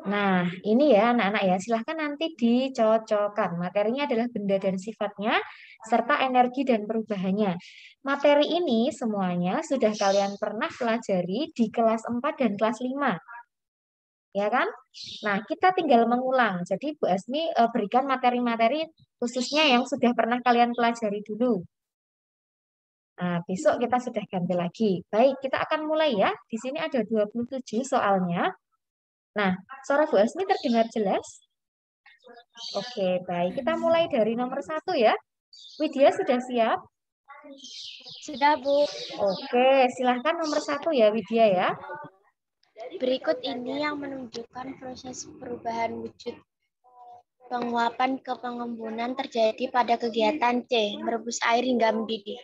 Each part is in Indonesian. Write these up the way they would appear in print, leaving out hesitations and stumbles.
Nah, ini ya anak-anak ya, silahkan nanti dicocokkan. Materinya adalah benda dan sifatnya, serta energi dan perubahannya. Materi ini semuanya sudah kalian pernah pelajari di kelas 4 dan kelas 5. Ya kan? Nah, kita tinggal mengulang. Jadi Bu Asmi berikan materi-materi khususnya yang sudah pernah kalian pelajari dulu. Nah, besok kita sudah ganti lagi. Baik, kita akan mulai ya. Di sini ada 27 soalnya. Nah, suara Bu Asmi terdengar jelas? Oke, baik. Kita mulai dari nomor 1 ya. Widya sudah siap? Sudah, Bu. Oke, silahkan nomor 1 ya Widya ya. Berikut ini yang menunjukkan proses perubahan wujud penguapan ke pengembunan terjadi pada kegiatan C, merebus air hingga mendidih.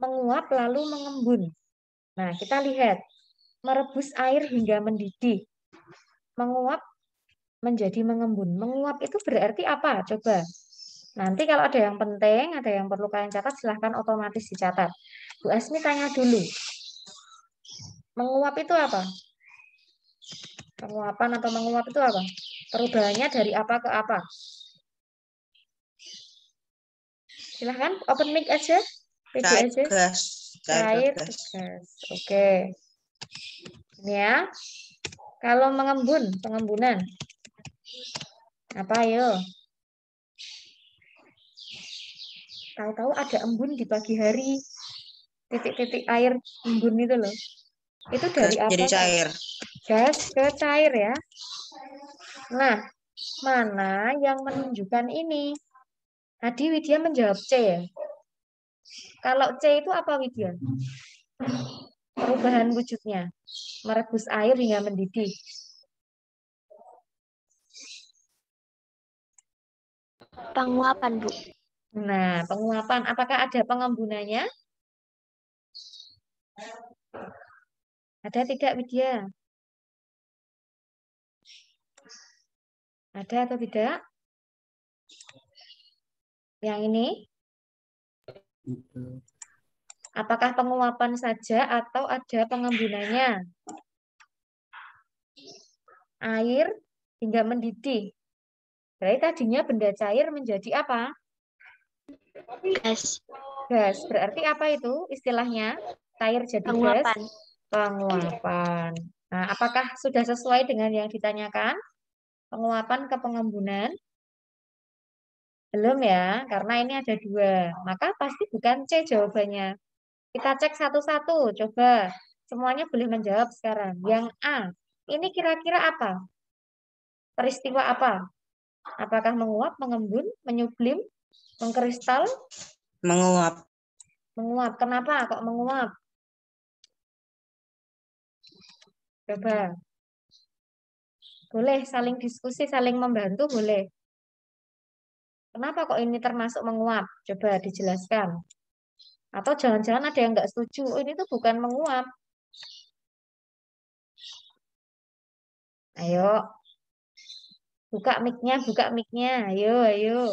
Menguap lalu mengembun. Nah, kita lihat. Merebus air hingga mendidih. Menguap menjadi mengembun. Menguap itu berarti apa? Coba. Nanti kalau ada yang penting, ada yang perlu kalian catat, silahkan otomatis dicatat. Bu Asmi tanya dulu. Menguap itu apa? Penguapan atau menguap itu apa? Perubahannya dari apa ke apa? Silahkan open mic aja. PD Cair aja. gas. Cair ke gas. Oke. Ini ya. Kalau mengembun, pengembunan. Apa ayo? Tahu-tahu ada embun di pagi hari. Titik-titik air embun itu loh. Itu dari Gas apa? jadi cair. Gas ke cair ya. Nah, mana yang menunjukkan ini? Tadi Widya menjawab C ya. Kalau C itu apa Widya? Perubahan wujudnya. Merebus air hingga mendidih. Penguapan, Bu. Nah, penguapan. Apakah ada pengembunannya? Ada tidak Widya? Ada atau tidak? Yang ini? Apakah penguapan saja atau ada pengembunannya? Air hingga mendidih. Berarti tadinya benda cair menjadi apa? Gas. Gas. Berarti apa itu istilahnya? Cair jadi gas? Penguapan. Penguapan. Nah, apakah sudah sesuai dengan yang ditanyakan? Penguapan ke pengembunan? Belum ya, karena ini ada 2. Maka pasti bukan C jawabannya. Kita cek satu-satu. Coba. Semuanya boleh menjawab sekarang. Yang A. Ini kira-kira apa? Peristiwa apa? Apakah menguap, mengembun, menyublim, mengkristal? Menguap. Menguap. Kenapa kok menguap? Coba. Boleh saling diskusi, saling membantu, boleh. Kenapa kok ini termasuk menguap? Coba dijelaskan. Atau jangan-jangan ada yang nggak setuju. Oh, ini tuh bukan menguap. Ayo. Buka mic-nya, buka mic-nya. Ayo, ayo.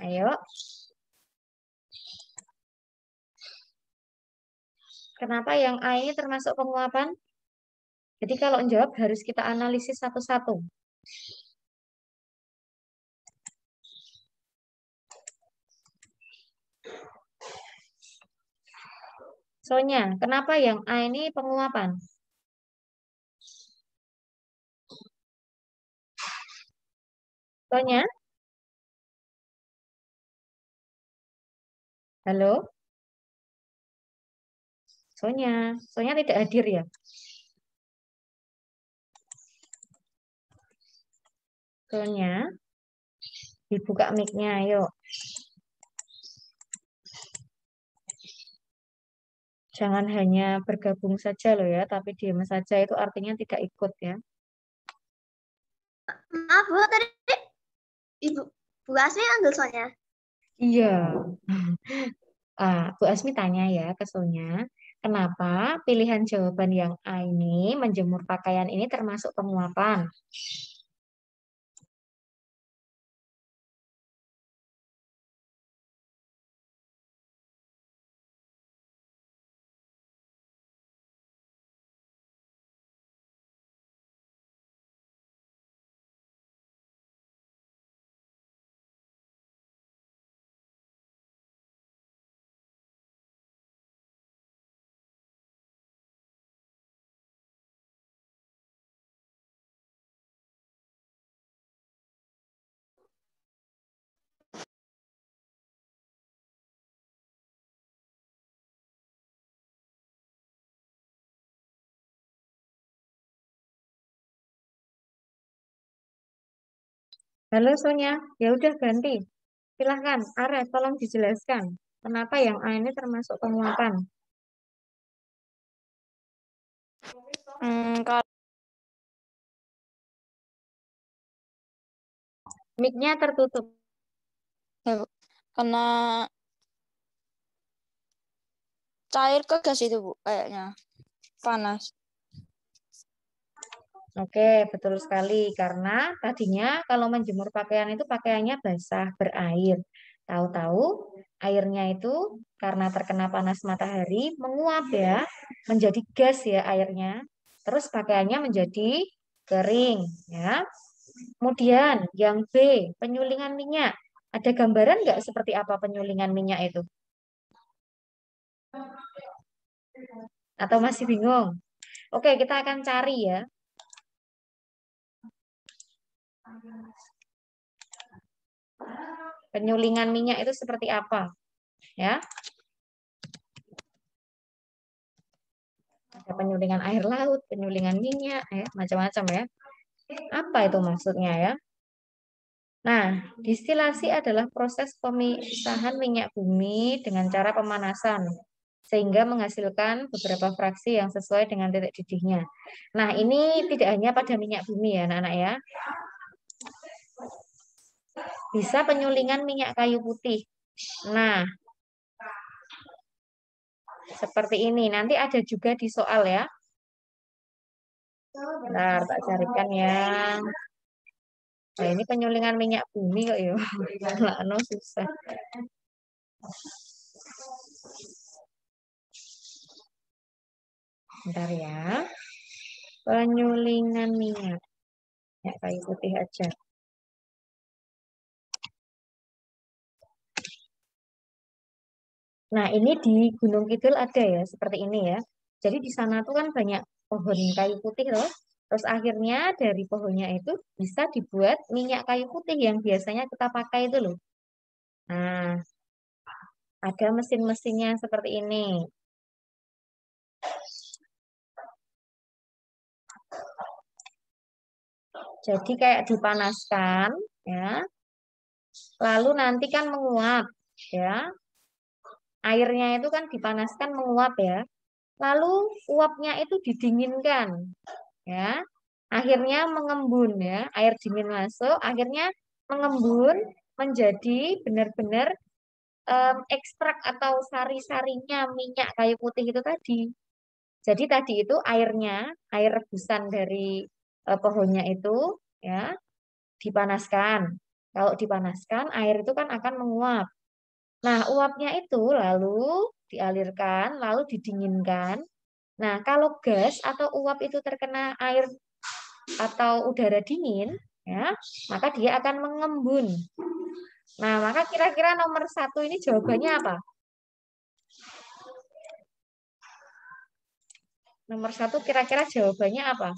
Ayo. Kenapa yang A ini termasuk penguapan? Jadi kalau menjawab harus kita analisis satu-satu. Soalnya, kenapa yang A ini penguapan? Soalnya, halo? Soalnya tidak hadir ya? Soalnya, dibuka mic-nya, ayo. Jangan hanya bergabung saja loh ya, tapi diam saja itu artinya tidak ikut ya. Maaf, Bu, tadi Ibu Bu Asmi ambil soalnya. Iya. Bu Asmi tanya ya ke Sonya, kenapa pilihan jawaban yang A ini, menjemur pakaian ini termasuk penguapan? Halo Sonya, ya udah ganti. Silahkan, Ara, tolong dijelaskan. Kenapa yang A ini termasuk penguapan? Kalau Mic-nya tertutup. karena cair ke gas itu Bu, kayaknya panas. Oke, betul sekali. Karena tadinya kalau menjemur pakaian itu pakaiannya basah, berair. Tahu-tahu airnya itu karena terkena panas matahari menguap ya, menjadi gas ya airnya. Terus pakaiannya menjadi kering ya. Kemudian yang B, penyulingan minyak. Ada gambaran nggak seperti apa penyulingan minyak itu? Atau masih bingung? Oke, kita akan cari ya. Penyulingan minyak itu seperti apa? Ya, ada penyulingan air laut, penyulingan minyak, ya, macam-macam ya. Apa itu maksudnya ya? Nah, distilasi adalah proses pemisahan minyak bumi dengan cara pemanasan sehingga menghasilkan beberapa fraksi yang sesuai dengan titik didihnya. Nah, ini tidak hanya pada minyak bumi ya, anak-anak ya. Bisa penyulingan minyak kayu putih. Nah, seperti ini. Nanti ada juga di soal ya. Bentar, tak carikan ya. Nah, ini penyulingan minyak bumi kok ya. Lah, susah. Bentar ya. Penyulingan minyak. Ya, kayu putih aja. Nah, ini di Gunung Kidul ada ya, seperti ini ya. Jadi di sana tuh kan banyak pohon kayu putih loh. Terus akhirnya dari pohonnya itu bisa dibuat minyak kayu putih yang biasanya kita pakai itu loh. Nah, ada mesin-mesinnya seperti ini. Jadi kayak dipanaskan ya. Lalu nanti kan menguap ya. Airnya itu kan dipanaskan menguap ya. Lalu uapnya itu didinginkan ya. Akhirnya mengembun ya. Air dingin masuk, akhirnya mengembun menjadi benar-benar ekstrak atau sari-sarinya minyak kayu putih itu tadi. Jadi tadi itu airnya, air rebusan dari pohonnya itu ya dipanaskan. Kalau dipanaskan, air itu kan akan menguap. Nah, uapnya itu lalu dialirkan, lalu didinginkan. Nah, kalau gas atau uap itu terkena air atau udara dingin, ya, maka dia akan mengembun. Nah, maka kira-kira nomor satu ini jawabannya apa? Nomor satu kira-kira jawabannya apa?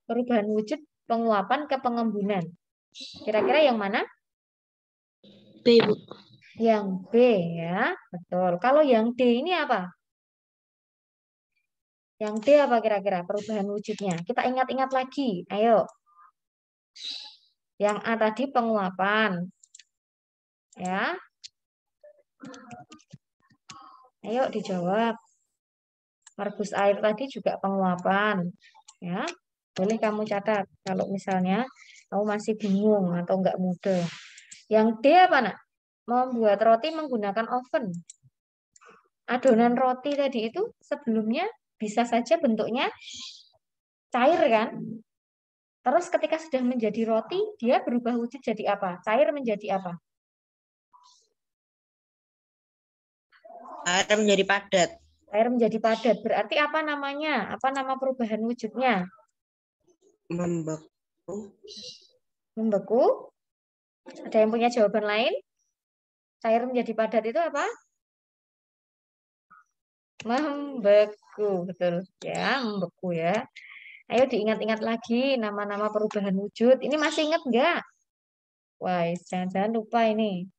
Perubahan wujud penguapan ke pengembunan. Kira-kira yang mana? B, Bu. Yang B ya, betul. Kalau yang D ini apa? Yang D apa kira-kira perubahan wujudnya? Kita ingat-ingat lagi. Ayo. Yang A tadi penguapan. Ya. Ayo dijawab. Merebus air tadi juga penguapan. Ya. Boleh kamu catat kalau misalnya kamu masih bingung atau enggak mudah. Yang D apa, Nak? Membuat roti menggunakan oven. Adonan roti tadi itu sebelumnya bisa saja bentuknya cair kan? Terus ketika sudah menjadi roti, dia berubah wujud jadi apa? Cair menjadi apa? Air menjadi padat. Air menjadi padat. Berarti apa namanya? Apa nama perubahan wujudnya? Membeku. Membeku. Ada yang punya jawaban lain? Cair menjadi padat itu apa? Membeku, betul ya, membeku ya. Ayo diingat-ingat lagi nama-nama perubahan wujud. Ini masih ingat nggak? Wah, jangan-jangan lupa ini.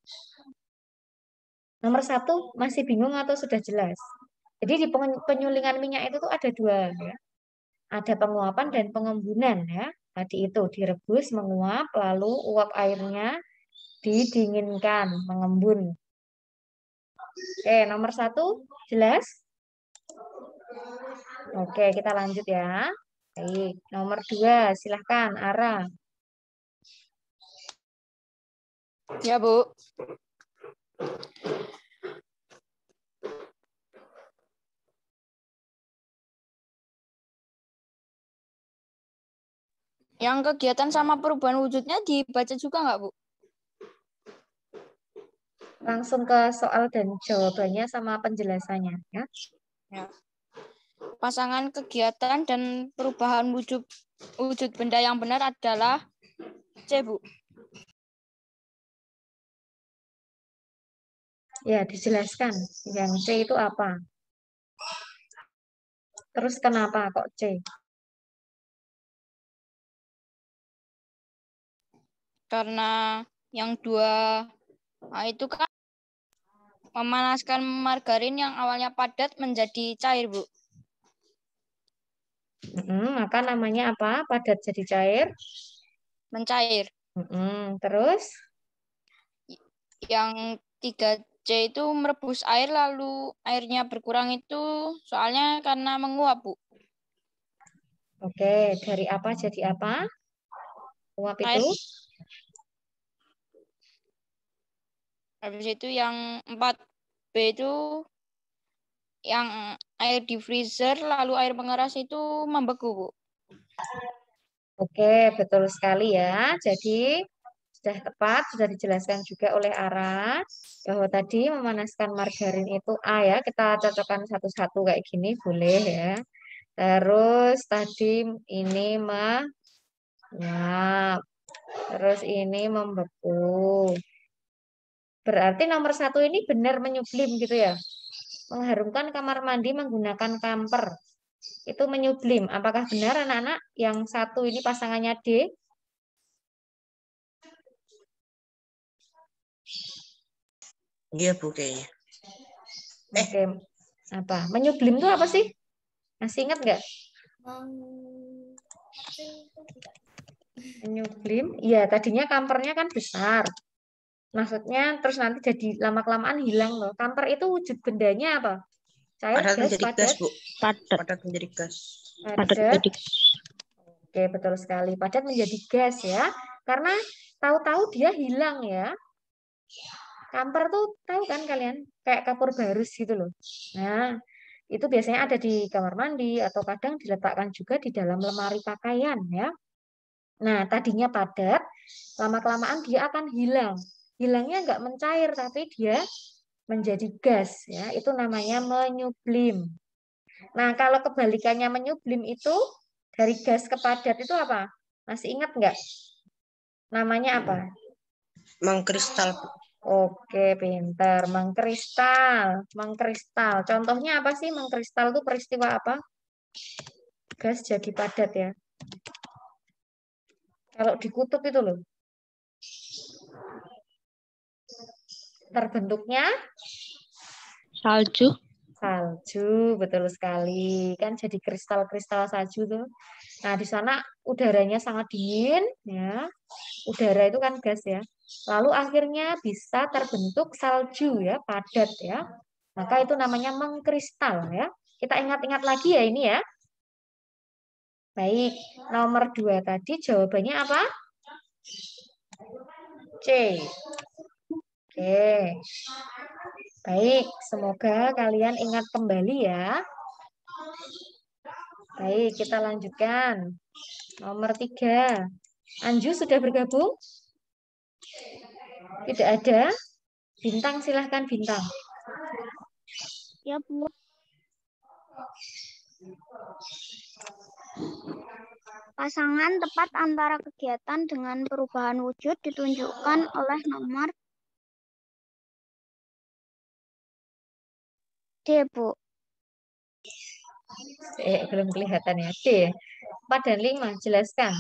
Nomor satu masih bingung atau sudah jelas? Jadi di penyulingan minyak itu tuh ada dua ya. Ada penguapan dan pengembunan ya. Tadi itu direbus, menguap, lalu uap airnya didinginkan, mengembun. Oke, nomor 1 jelas? Oke, kita lanjut ya. Baik, nomor 2 silahkan Ara. Ya, Bu. Yang kegiatan sama perubahan wujudnya dibaca juga nggak, Bu? Langsung ke soal dan jawabannya sama penjelasannya ya. Ya. Pasangan kegiatan dan perubahan wujud benda yang benar adalah C, Bu. Ya, dijelaskan. Yang C itu apa? Terus kenapa kok C? Karena yang dua itu kan memanaskan margarin yang awalnya padat menjadi cair, Bu. Maka namanya apa? Padat jadi cair. Mencair. Terus? Yang 3C itu merebus air lalu airnya berkurang itu soalnya karena menguap, Bu. Oke, dari apa jadi apa? Uap Air. itu? Habis itu yang 4B itu yang air di freezer lalu air mengeras itu membeku, Bu. Oke, betul sekali ya. Jadi sudah tepat, sudah dijelaskan juga oleh Ara bahwa tadi memanaskan margarin itu A ya. Kita cocokkan satu-satu kayak gini boleh ya. Terus tadi ini menguap. Terus ini membeku. Berarti nomor 1 ini benar menyublim gitu ya. Mengharumkan kamar mandi menggunakan kamper. Itu menyublim. Apakah benar anak-anak? Yang 1 ini pasangannya D? Iya, Bu, kayaknya. Oke. Apa? Menyublim itu apa sih? Masih ingat nggak? Menyublim. Iya, tadinya kampernya kan besar. Maksudnya terus nanti jadi lama-kelamaan hilang loh. Kamper itu wujud bendanya apa? Cair, Padat gas, menjadi gas, padat? Bu. Padat. Padat menjadi gas. Padat. Oke, betul sekali. Padat menjadi gas ya. Karena tahu-tahu dia hilang ya. Kamper tuh tahu kan kalian? Kayak kapur barus gitu loh. Nah, itu biasanya ada di kamar mandi atau kadang diletakkan juga di dalam lemari pakaian ya. Nah, tadinya padat, lama-kelamaan dia akan hilang. Hilangnya nggak mencair, tapi dia menjadi gas ya. Itu namanya menyublim. Nah, kalau kebalikannya menyublim itu dari gas ke padat itu apa? Masih ingat nggak? Namanya apa? Mengkristal. Oke, pintar. Mengkristal. Mengkristal. Contohnya apa sih mengkristal itu peristiwa apa? Gas jadi padat ya. Kalau dikutub itu loh. Terbentuknya Salju. salju, betul sekali. Kan jadi kristal-kristal salju tuh. Nah, di sana udaranya sangat dingin ya. Udara itu kan gas ya. Lalu akhirnya bisa terbentuk salju ya, padat ya. Maka itu namanya mengkristal ya. Kita ingat-ingat lagi ya ini ya. Baik, nomor 2 tadi jawabannya apa? C. Oke. Baik, semoga kalian ingat kembali ya. Baik, kita lanjutkan. Nomor 3. Anju sudah bergabung? Tidak ada? Bintang, silahkan Bintang. Ya, Bu. Pasangan tepat antara kegiatan dengan perubahan wujud ditunjukkan oleh nomor D, Bu. Belum kelihatan ya. D. 4 dan 5, jelaskan.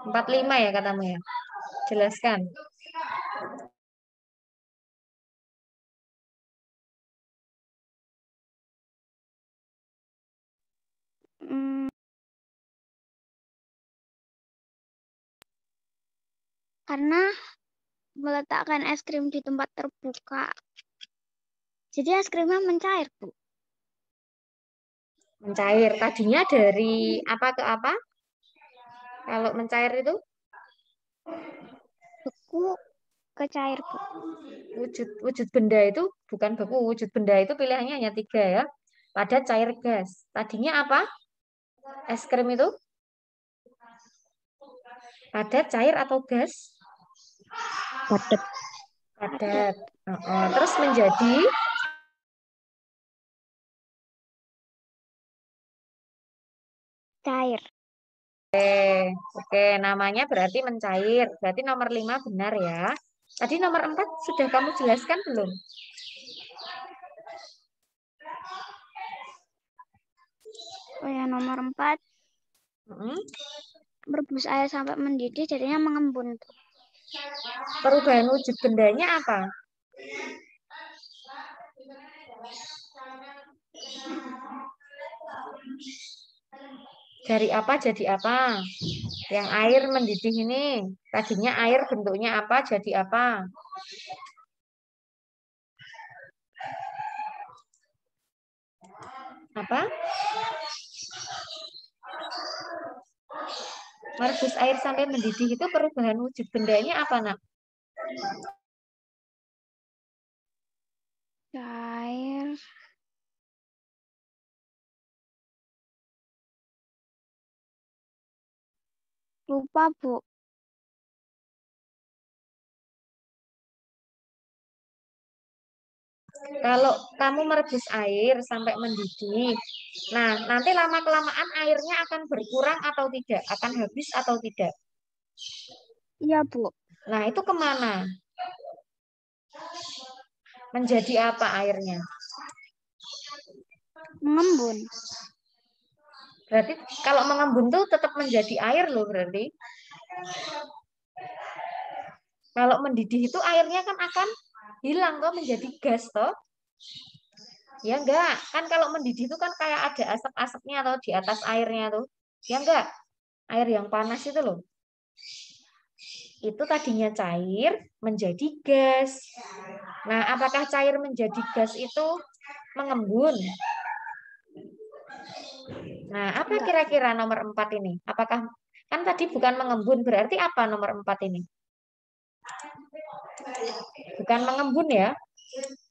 4, 5 ya katamu ya. Jelaskan. Karena meletakkan es krim di tempat terbuka. Jadi es krimnya mencair, Bu. Mencair. Tadinya dari apa ke apa? Kalau mencair itu? Beku ke cair, Bu. Wujud benda itu bukan beku. Wujud benda itu pilihannya hanya 3 ya. Padat, cair, gas. Tadinya apa? Es krim itu? Padat, cair, atau gas? Padat. Padat. Terus menjadi Cair. Oke, namanya berarti mencair. Berarti nomor 5 benar ya. Tadi nomor 4 sudah kamu jelaskan belum? Oh ya, nomor 4. Merebus air sampai mendidih jadinya mengembun. Perubahan wujud bendanya apa? Dari apa jadi apa? Yang air mendidih ini, tadinya air bentuknya apa jadi apa? Apa? Merebus air sampai mendidih itu perubahan wujud bendanya apa, Nak? Cair. Lupa, Bu. Kalau kamu merebus air sampai mendidih, nah nanti lama-kelamaan airnya akan berkurang atau tidak? Akan habis atau tidak? Iya, Bu. Nah, itu kemana? Menjadi apa airnya? Mengembun. Berarti kalau mengembun tuh tetap menjadi air loh berarti. Kalau mendidih itu airnya kan akan hilang toh menjadi gas toh. Ya enggak, kan kalau mendidih itu kan kayak ada asap-asapnya atau di atas airnya tuh. Ya enggak, air yang panas itu loh. Itu tadinya cair menjadi gas. Nah, apakah cair menjadi gas itu mengembun? Nah, apa kira-kira nomor 4 ini? Apakah, kan tadi bukan mengembun, berarti apa nomor 4 ini? Bukan mengembun ya?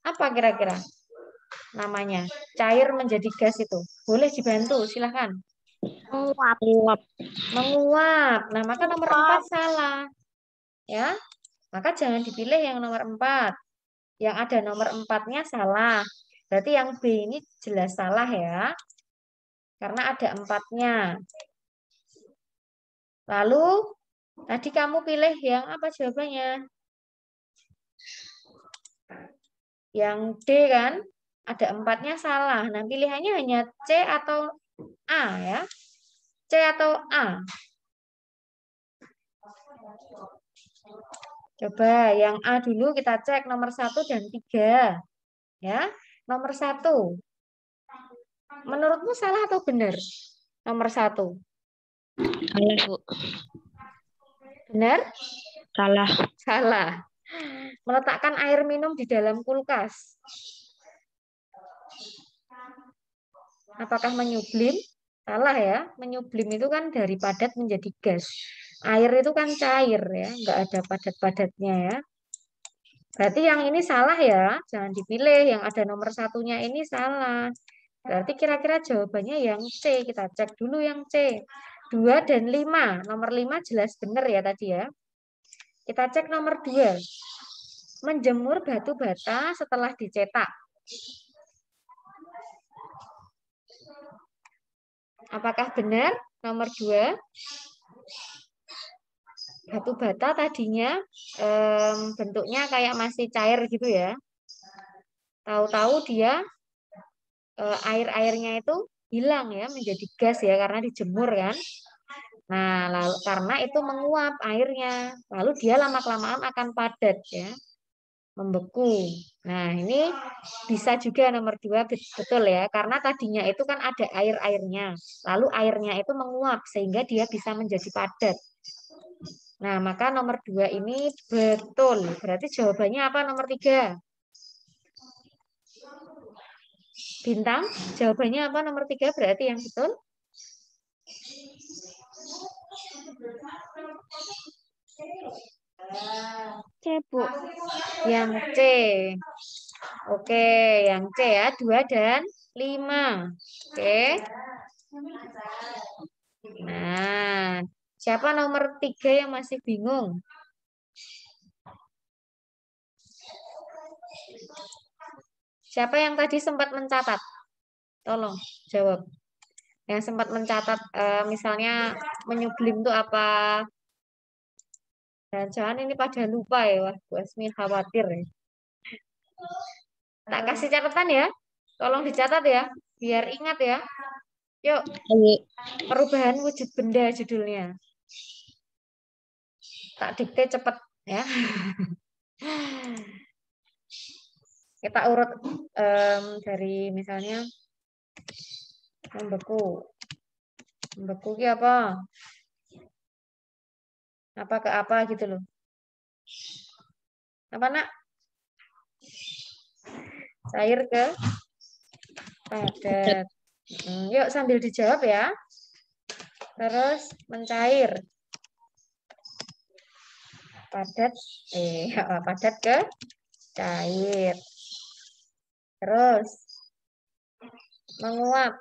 Apa kira-kira namanya? Cair menjadi gas itu. Boleh dibantu, silahkan. Menguap. Menguap. Nah, maka nomor 4 salah. Ya, maka jangan dipilih yang nomor 4. Yang ada nomor 4-nya salah. Berarti yang B ini jelas salah ya. Karena ada 4-nya. Lalu, tadi kamu pilih yang apa jawabannya? Yang D kan? Ada 4-nya salah. Nah, pilihannya hanya C atau A ya. C atau A. Coba yang A dulu kita cek nomor 1 dan 3. Ya, nomor 1. Menurutmu salah atau benar? Nomor 1. Salah, Bu. Benar? Salah. Salah. Meletakkan air minum di dalam kulkas. Apakah menyublim? Salah ya. Menyublim itu kan dari padat menjadi gas. Air itu kan cair ya, nggak ada padat-padatnya ya. Berarti yang ini salah ya, jangan dipilih. Yang ada nomor 1-nya ini salah. Berarti kira-kira jawabannya yang C. Kita cek dulu yang C. 2 dan 5. Nomor 5 jelas benar ya tadi ya. Kita cek nomor 2. Menjemur batu bata setelah dicetak. Apakah benar nomor 2? Batu bata tadinya bentuknya kayak masih cair gitu ya. Tahu-tahu dia air-airnya itu hilang ya menjadi gas ya karena dijemur kan. Nah, lalu karena itu menguap airnya, lalu dia lama-kelamaan akan padat ya, membeku. Nah, ini bisa juga nomor 2 betul ya, karena tadinya itu kan ada air-airnya, lalu airnya itu menguap sehingga dia bisa menjadi padat. Nah, maka nomor 2 ini betul. Berarti jawabannya apa nomor 3? Bintang, jawabannya apa nomor 3 berarti yang betul? C, Bu. Yang C. Oke, yang C ya, 2 dan 5. Oke. Nah, siapa nomor 3 yang masih bingung? Siapa yang tadi sempat mencatat? Tolong jawab. Yang sempat mencatat misalnya menyublim itu apa? Jangan ini pada lupa ya, wah, Bu Asmi khawatir ya. Tak kasih catatan ya. Tolong dicatat ya, biar ingat ya. Yuk, perubahan wujud benda judulnya. Tak dikte cepet ya. Kita urut dari misalnya membeku. Membeku ini apa? Apa ke apa gitu loh. Apa nak? Cair ke padat. Yuk sambil dijawab ya. Terus mencair. Padat, padat ke cair. Terus menguap.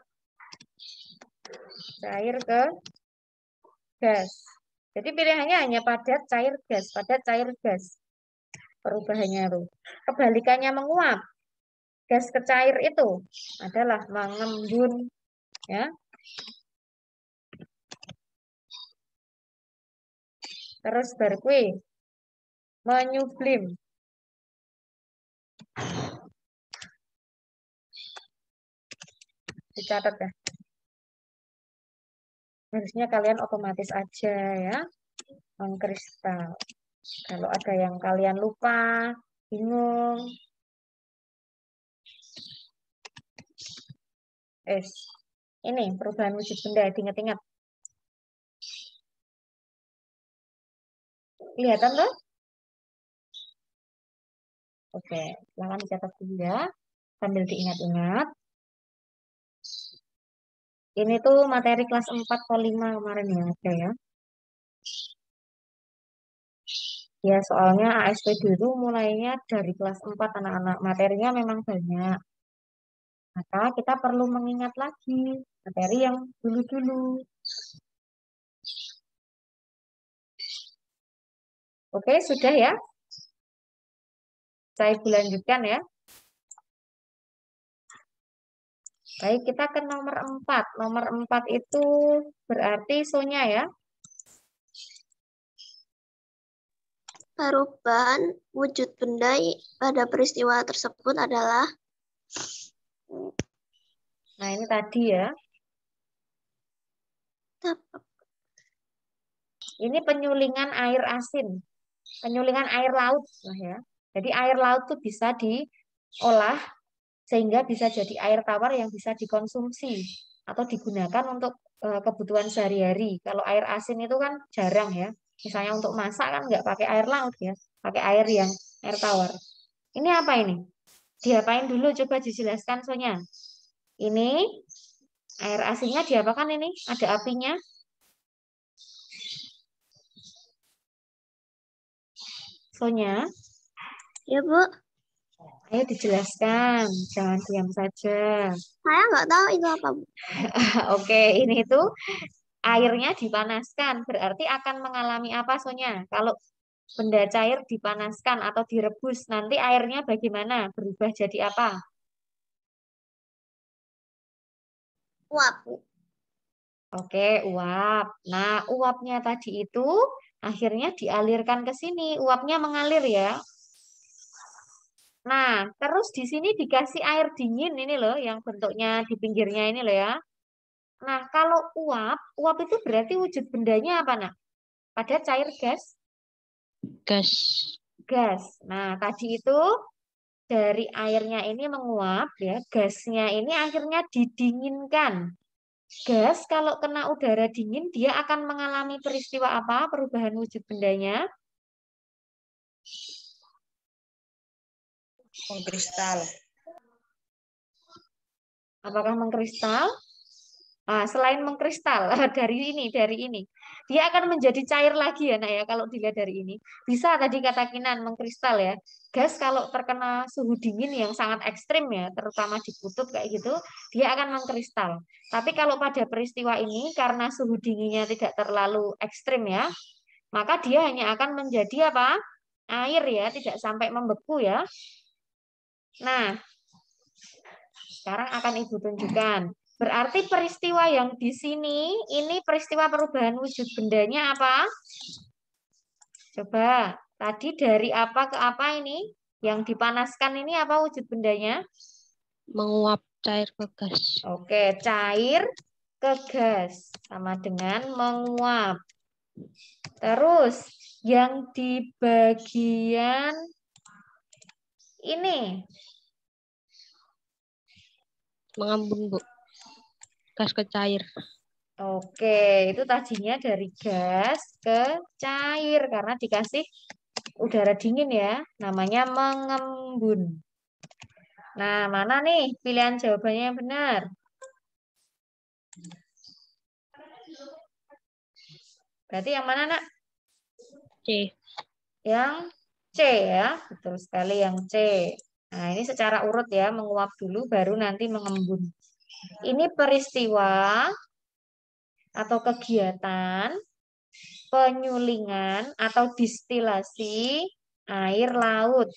Cair ke gas. Jadi pilihannya hanya padat, cair, gas. Padat, cair, gas. Perubahannya tuh. Kebalikannya menguap. Gas ke cair itu adalah mengembun. Ya. Terus berkui. Menyublim. Dicatat ya. Harusnya kalian otomatis aja ya. Mengkristal. Kalau ada yang kalian lupa, bingung. Ini perubahan wujud benda, diingat-ingat. Kelihatan tuh? Oke, silahkan dicatat dulu ya. Sambil diingat-ingat. Ini tuh materi kelas 4 atau 5 kemarin ya, ada ya. Ya, soalnya ASP dulu mulainya dari kelas 4 anak-anak. Materinya memang banyak. Maka kita perlu mengingat lagi materi yang dulu-dulu. Oke, sudah ya. Saya lanjutkan ya. Baik, kita ke nomor 4. Nomor 4 itu berarti isonya ya. Perubahan wujud benda pada peristiwa tersebut adalah. Nah, ini tadi ya. Ini penyulingan air asin. Penyulingan air laut. Nah, ya. Jadi air laut itu bisa diolah sehingga bisa jadi air tawar yang bisa dikonsumsi atau digunakan untuk kebutuhan sehari-hari. Kalau air asin itu kan jarang ya. Misalnya untuk masak kan nggak pakai air laut ya. Pakai air yang air tawar. Ini apa ini? Diapain dulu? Coba dijelaskan Sonya. Ini air asinnya diapakan ini? Ada apinya? Sonya? Ya, Bu. Ayo dijelaskan, jangan diam saja. Saya nggak tahu itu apa, Bu. Oke, ini tuh airnya dipanaskan, berarti akan mengalami apa, Sonya? Kalau benda cair dipanaskan atau direbus, nanti airnya bagaimana? Berubah jadi apa? Uap, Bu. Oke, uap. Nah, uapnya tadi itu akhirnya dialirkan ke sini. Uapnya mengalir ya. Nah, terus di sini dikasih air dingin ini loh, yang bentuknya di pinggirnya ini loh ya. Nah, kalau uap itu berarti wujud bendanya apa, nak? Padat, cair, gas? Gas. Gas. Nah, tadi itu dari airnya ini menguap ya, gasnya ini akhirnya didinginkan. gas kalau kena udara dingin, dia akan mengalami peristiwa apa? Perubahan wujud bendanya. Mengkristal. Apakah mengkristal? Selain mengkristal, dari ini. Dia akan menjadi cair lagi ya, Nak ya, kalau dilihat dari ini. Bisa tadi kata Kinan, mengkristal ya. Gas kalau terkena suhu dingin yang sangat ekstrim ya, terutama di kutub kayak gitu, dia akan mengkristal. Tapi kalau pada peristiwa ini, karena suhu dinginnya tidak terlalu ekstrim ya, maka dia hanya akan menjadi apa? Air ya, tidak sampai membeku ya. Nah, sekarang akan Ibu tunjukkan. Berarti peristiwa yang di sini, ini peristiwa perubahan wujud bendanya apa? Coba, tadi dari apa ke apa ini? Yang dipanaskan ini apa wujud bendanya? Menguap cair ke gas. Oke, cair ke gas. Sama dengan menguap. Terus, yang di bagian ini. Mengembun, Bu. Gas ke cair. Oke, itu tadinya dari gas ke cair karena dikasih udara dingin ya, namanya mengembun. Nah, mana nih pilihan jawabannya yang benar? Berarti yang mana, Nak? C. Yang C ya, betul sekali yang C. Nah, ini secara urut ya, menguap dulu baru nanti mengembun. Ini peristiwa atau kegiatan penyulingan atau distilasi air laut.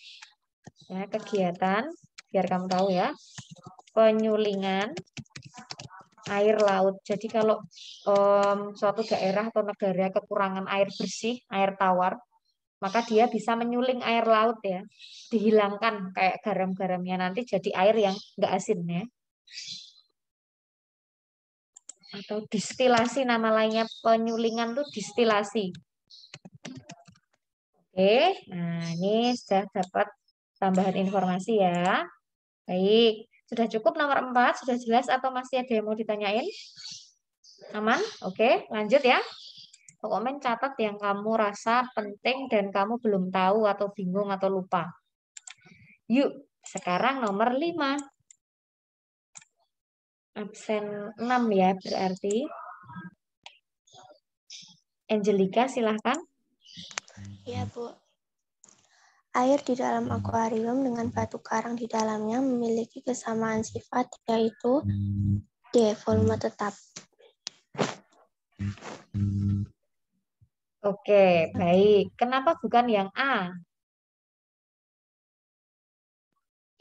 Ya, kegiatan, biar kamu tahu ya, penyulingan air laut. Jadi kalau suatu daerah atau negara kekurangan air bersih, air tawar, maka dia bisa menyuling air laut ya, dihilangkan kayak garam-garamnya nanti jadi air yang nggak asin ya. Atau distilasi, nama lainnya penyulingan tuh distilasi. Oke, nah ini sudah dapat tambahan informasi ya. Baik, sudah cukup nomor 4, sudah jelas atau masih ada yang mau ditanyain? Aman? Oke, lanjut ya. Komen catat yang kamu rasa penting dan kamu belum tahu atau bingung atau lupa. Yuk, sekarang nomor 5. Absen 6 ya berarti. Angelika silahkan. Ya, Bu. Air di dalam akuarium dengan batu karang di dalamnya memiliki kesamaan sifat, yaitu D. Volume tetap. Oke, baik. Kenapa bukan yang A?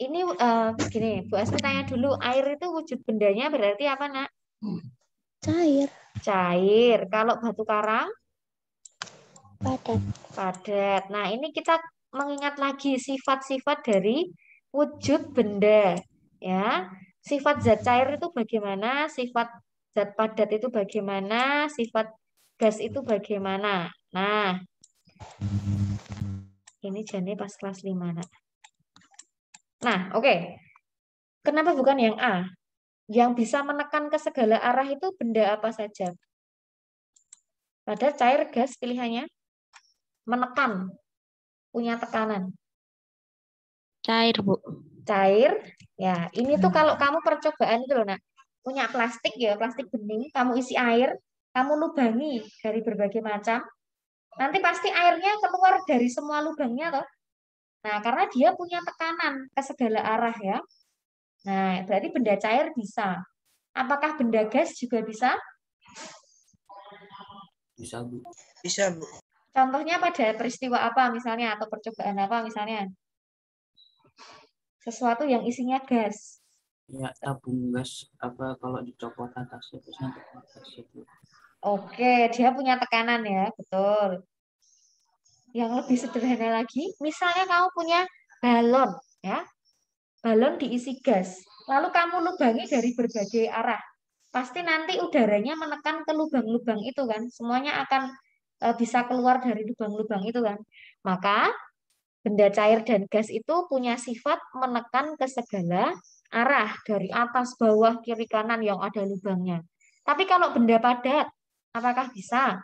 Ini gini, Bu Asmi tanya dulu, air itu wujud bendanya berarti apa, Nak? Cair. Cair. Kalau batu karang? Padat. Padat. Nah, ini kita mengingat lagi sifat-sifat dari wujud benda. Ya, sifat zat cair itu bagaimana? Sifat zat padat itu bagaimana? Sifat gas itu bagaimana? Nah, ini Jane pas kelas 5, Nak. Nah, oke. Kenapa bukan yang A? Yang bisa menekan ke segala arah itu benda apa saja? Pada cair, gas pilihannya? Menekan, punya tekanan. Cair, Bu. Cair, ya ini tuh kalau kamu percobaan itu loh, Nak. Punya plastik ya, plastik bening, kamu isi air, kamu lubangi dari berbagai macam, nanti pasti airnya keluar dari semua lubangnya toh. Nah, karena dia punya tekanan ke segala arah ya. Nah, berarti benda cair bisa. Apakah benda gas juga bisa? Bisa, Bu. Bisa, Bu. Contohnya pada peristiwa apa misalnya atau percobaan apa misalnya? Sesuatu yang isinya gas. Ya, tabung gas apa kalau dicopot atasnya terusnya gas itu. Oke, dia punya tekanan ya, betul. Yang lebih sederhana lagi, misalnya kamu punya balon ya. Balon diisi gas. Lalu kamu lubangi dari berbagai arah. Pasti nanti udaranya menekan ke lubang-lubang itu kan. Semuanya akan bisa keluar dari lubang-lubang itu kan. Maka benda cair dan gas itu punya sifat menekan ke segala arah, dari atas, bawah, kiri, kanan yang ada lubangnya. Tapi kalau benda padat, apakah bisa?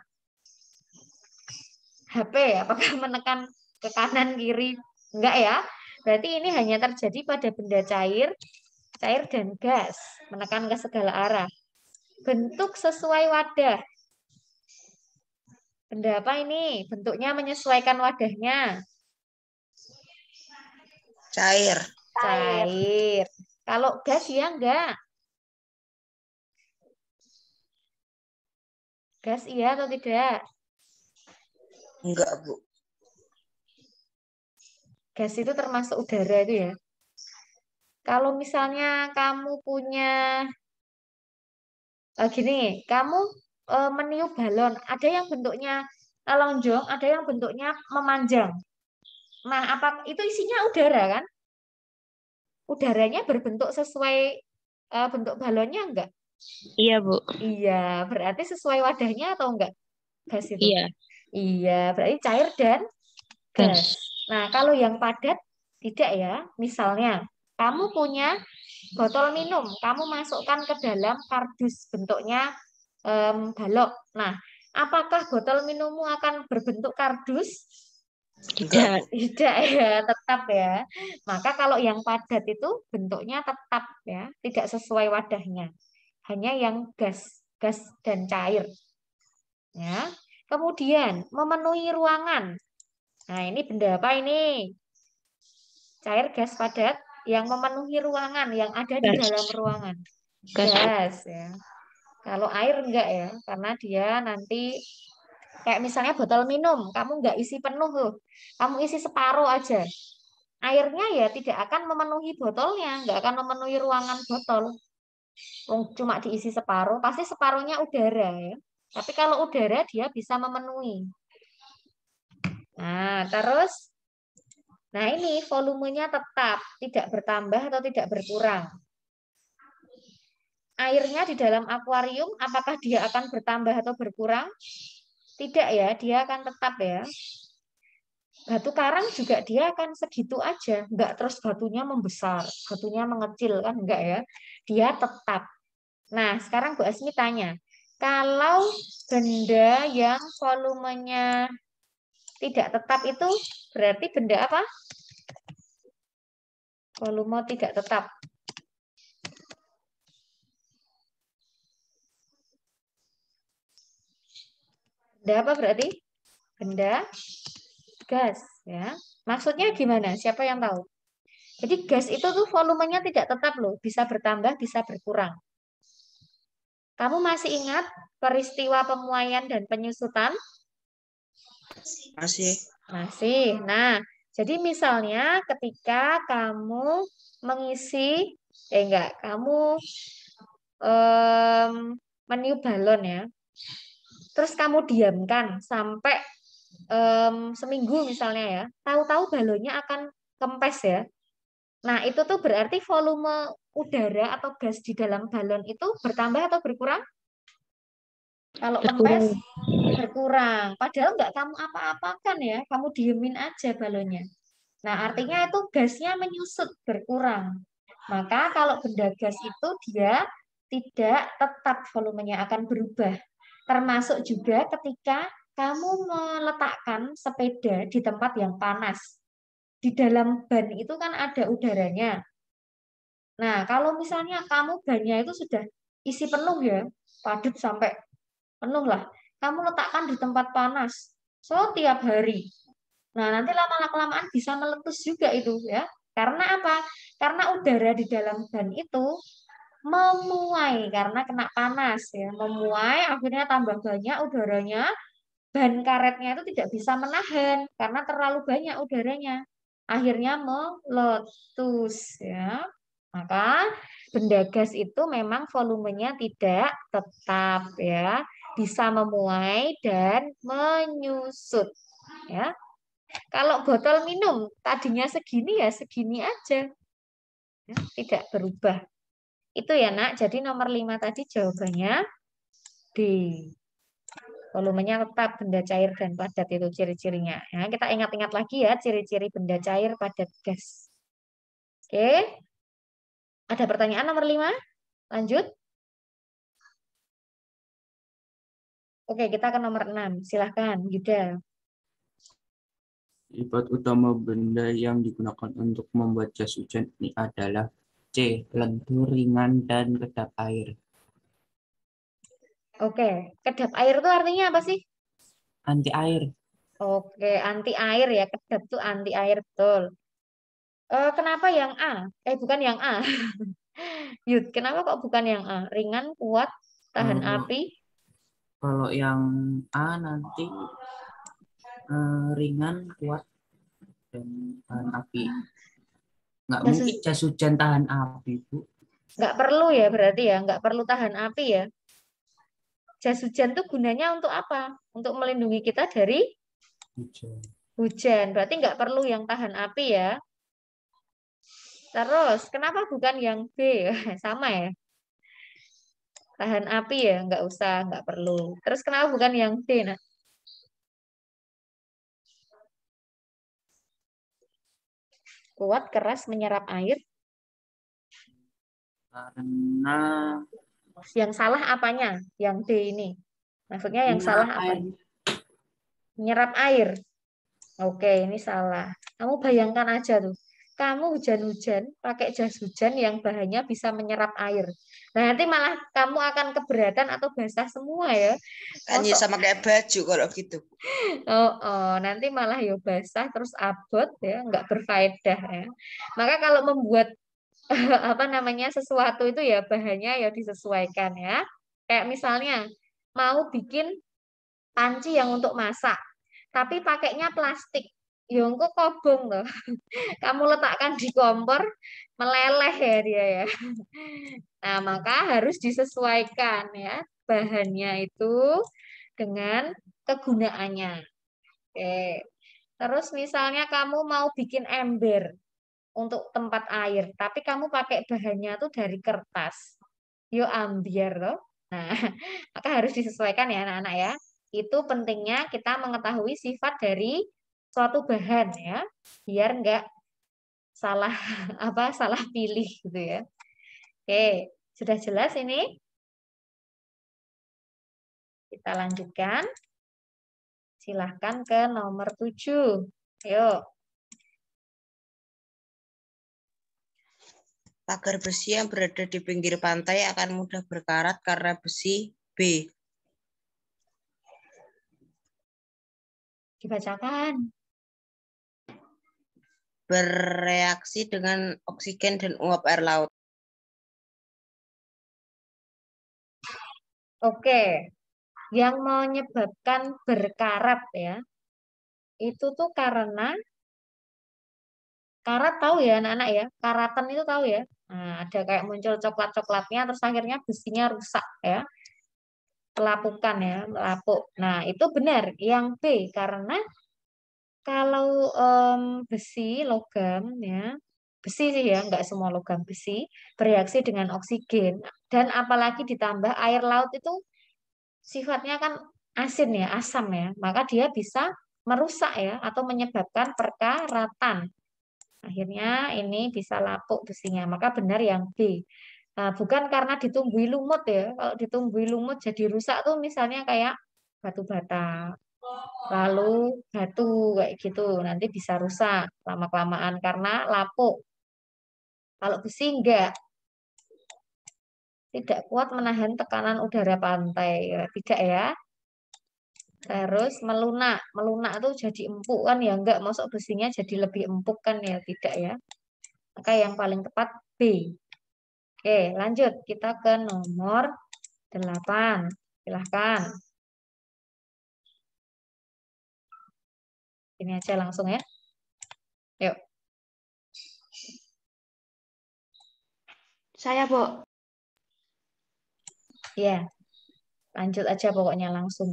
HP, apakah menekan ke kanan, kiri? Enggak ya. Berarti ini hanya terjadi pada benda cair, cair dan gas. Menekan ke segala arah. Bentuk sesuai wadah. Benda apa ini? Bentuknya menyesuaikan wadahnya. Cair. Cair. Kalau gas ya enggak? Gas iya atau tidak? Enggak, Bu. Gas itu termasuk udara itu ya. Kalau misalnya kamu punya gini, kamu meniup balon, ada yang bentuknya lonjong, ada yang bentuknya memanjang. Nah, apa itu isinya udara kan? Udaranya berbentuk sesuai bentuk balonnya enggak? Iya, Bu. Iya, berarti sesuai wadahnya atau enggak? Gas itu. Iya. Iya, berarti cair dan gas. Nah, kalau yang padat tidak ya. Misalnya, kamu punya botol minum, kamu masukkan ke dalam kardus bentuknya balok. Nah, apakah botol minummu akan berbentuk kardus? Enggak, Bu. Tidak ya, tetap ya. Maka kalau yang padat itu bentuknya tetap ya, tidak sesuai wadahnya. Hanya yang gas, gas dan cair. Ya. Kemudian memenuhi ruangan. Nah, ini benda apa ini? Cair, gas, padat yang memenuhi ruangan, yang ada di Gas. dalam ruangan. Gas. Gas ya. Kalau air enggak ya, karena dia nanti kayak misalnya botol minum, kamu enggak isi penuh tuh. Kamu isi separuh aja. Airnya ya tidak akan memenuhi botolnya, enggak akan memenuhi ruangan botol. Cuma diisi separuh, pasti separuhnya udara ya. Tapi kalau udara dia bisa memenuhi. Nah, terus nah ini volumenya tetap, tidak bertambah atau tidak berkurang. Airnya di dalam akuarium, apakah dia akan bertambah atau berkurang? Tidak ya, dia akan tetap ya. Batu karang juga dia akan segitu aja, enggak terus batunya membesar, batunya mengecil kan enggak ya. Dia tetap. Nah, sekarang Bu Asmi tanya, kalau benda yang volumenya tidak tetap itu berarti benda apa? Volume tidak tetap. Benda apa berarti? Benda gas ya. Maksudnya gimana? Siapa yang tahu? Jadi gas itu tuh volumenya tidak tetap loh, bisa bertambah, bisa berkurang. Kamu masih ingat peristiwa pemuaian dan penyusutan? Masih. Masih. Nah, jadi misalnya ketika kamu mengisi, kamu meniup balon ya, terus kamu diamkan sampai seminggu misalnya ya, tahu-tahu balonnya akan kempes ya. Nah, itu tuh berarti volume udara atau gas di dalam balon itu bertambah atau berkurang? Kalau kempes, berkurang. Padahal nggak kamu apa-apakan ya, kamu diemin aja balonnya. Nah, artinya itu gasnya menyusut, berkurang. Maka kalau benda gas itu dia tidak tetap volumenya, akan berubah. Termasuk juga ketika kamu meletakkan sepeda di tempat yang panas. Di dalam ban itu kan ada udaranya. Nah, kalau misalnya kamu bannya itu sudah isi penuh ya, padat sampai penuh lah. Kamu letakkan di tempat panas setiap hari. Nah, nanti lama-kelamaan bisa meletus juga itu ya. Karena apa? Karena udara di dalam ban itu memuai karena kena panas ya, memuai akhirnya tambah banyak udaranya, ban karetnya itu tidak bisa menahan karena terlalu banyak udaranya. Akhirnya meletus ya. Maka benda gas itu memang volumenya tidak tetap ya, bisa memuai dan menyusut ya. Kalau botol minum tadinya segini ya segini aja. Ya, tidak berubah. Itu ya nak, jadi nomor 5 tadi jawabannya D. Volumenya tetap, benda cair dan padat itu ciri-cirinya. Ya, kita ingat-ingat lagi ya ciri-ciri benda cair, padat, gas. Oke. Ada pertanyaan nomor 5? Lanjut. Oke, kita ke nomor 6. Silahkan, Yuda. Sifat utama benda yang digunakan untuk membuat jas hujan ini adalah C. Lentur, ringan, dan kedap air. Oke, kedap air itu artinya apa sih? Anti air. Oke, anti air ya. Kedap tuh anti air, betul. Kenapa yang A? Bukan yang A. Yud, kenapa kok bukan yang A? Ringan, kuat, tahan Kalau api. kalau yang A nanti ringan, kuat, dan tahan api. Nggak Jas mungkin jas hujan tahan api, Bu. nggak perlu ya berarti ya, nggak perlu tahan api ya. Jas hujan tuh gunanya untuk apa? Untuk melindungi kita dari Hujan. hujan. Berarti nggak perlu yang tahan api ya. Terus, kenapa bukan yang B? Sama ya, tahan api ya, nggak usah, nggak perlu. Terus kenapa bukan yang D? Nah, kuat, keras, menyerap air. Karena Yang salah apanya? Yang D ini. Maksudnya yang salah menyerap apa? air. Menyerap air. Oke, ini salah. Kamu bayangkan aja tuh. Kamu hujan-hujan pakai jas hujan yang bahannya bisa menyerap air. Nah, nanti malah kamu akan keberatan atau basah semua ya. Kan ya Mosok, sama kayak baju kalau gitu. nanti malah ya basah terus abot ya, nggak berfaedah ya. Maka kalau membuat apa namanya sesuatu itu ya bahannya ya disesuaikan ya. Kayak misalnya mau bikin panci yang untuk masak, tapi pakainya plastik. Ya engko kobong loh. Kamu letakkan di kompor, meleleh ya dia ya. Nah, maka harus disesuaikan ya bahannya itu dengan kegunaannya. Oke. Terus misalnya kamu mau bikin ember untuk tempat air, tapi kamu pakai bahannya tuh dari kertas. Yo ambiar loh. Nah, maka harus disesuaikan ya anak-anak ya. Itu pentingnya kita mengetahui sifat dari suatu bahan ya, biar nggak salah apa salah pilih gitu ya. Oke, sudah jelas ini? Kita lanjutkan. Silahkan ke nomor 7. Yuk. Pagar besi yang berada di pinggir pantai akan mudah berkarat karena besi B. Dibacakan. Bereaksi dengan oksigen dan uap air laut. Oke, yang menyebabkan berkarat ya, itu tuh karena karat tahu ya anak-anak ya, karatan itu tahu ya. Nah, ada kayak muncul coklat-coklatnya, terus akhirnya besinya rusak ya, pelapukan ya, melapuk. Nah, itu benar, yang B, karena kalau besi, logam ya, besi sih ya, nggak semua logam besi, bereaksi dengan oksigen. Dan apalagi ditambah air laut itu sifatnya kan asin ya, asam ya, maka dia bisa merusak ya, atau menyebabkan perkaratan. Akhirnya ini bisa lapuk besinya. Maka benar yang B. Nah, bukan karena ditumbuhi lumut ya. Kalau ditumbuhi lumut jadi rusak tuh misalnya kayak batu bata, lalu batu kayak gitu. Nanti bisa rusak lama-kelamaan karena lapuk. Kalau besi enggak, tidak kuat menahan tekanan udara pantai. Ya, tidak ya. Terus melunak. Melunak tuh jadi empuk kan ya enggak. Masuk besinya jadi lebih empuk kan ya. Tidak ya. Maka yang paling tepat B. Oke, lanjut. Kita ke nomor 8. Silahkan. Ini aja langsung ya. Yuk. Saya, Bu. Ya, lanjut aja pokoknya langsung.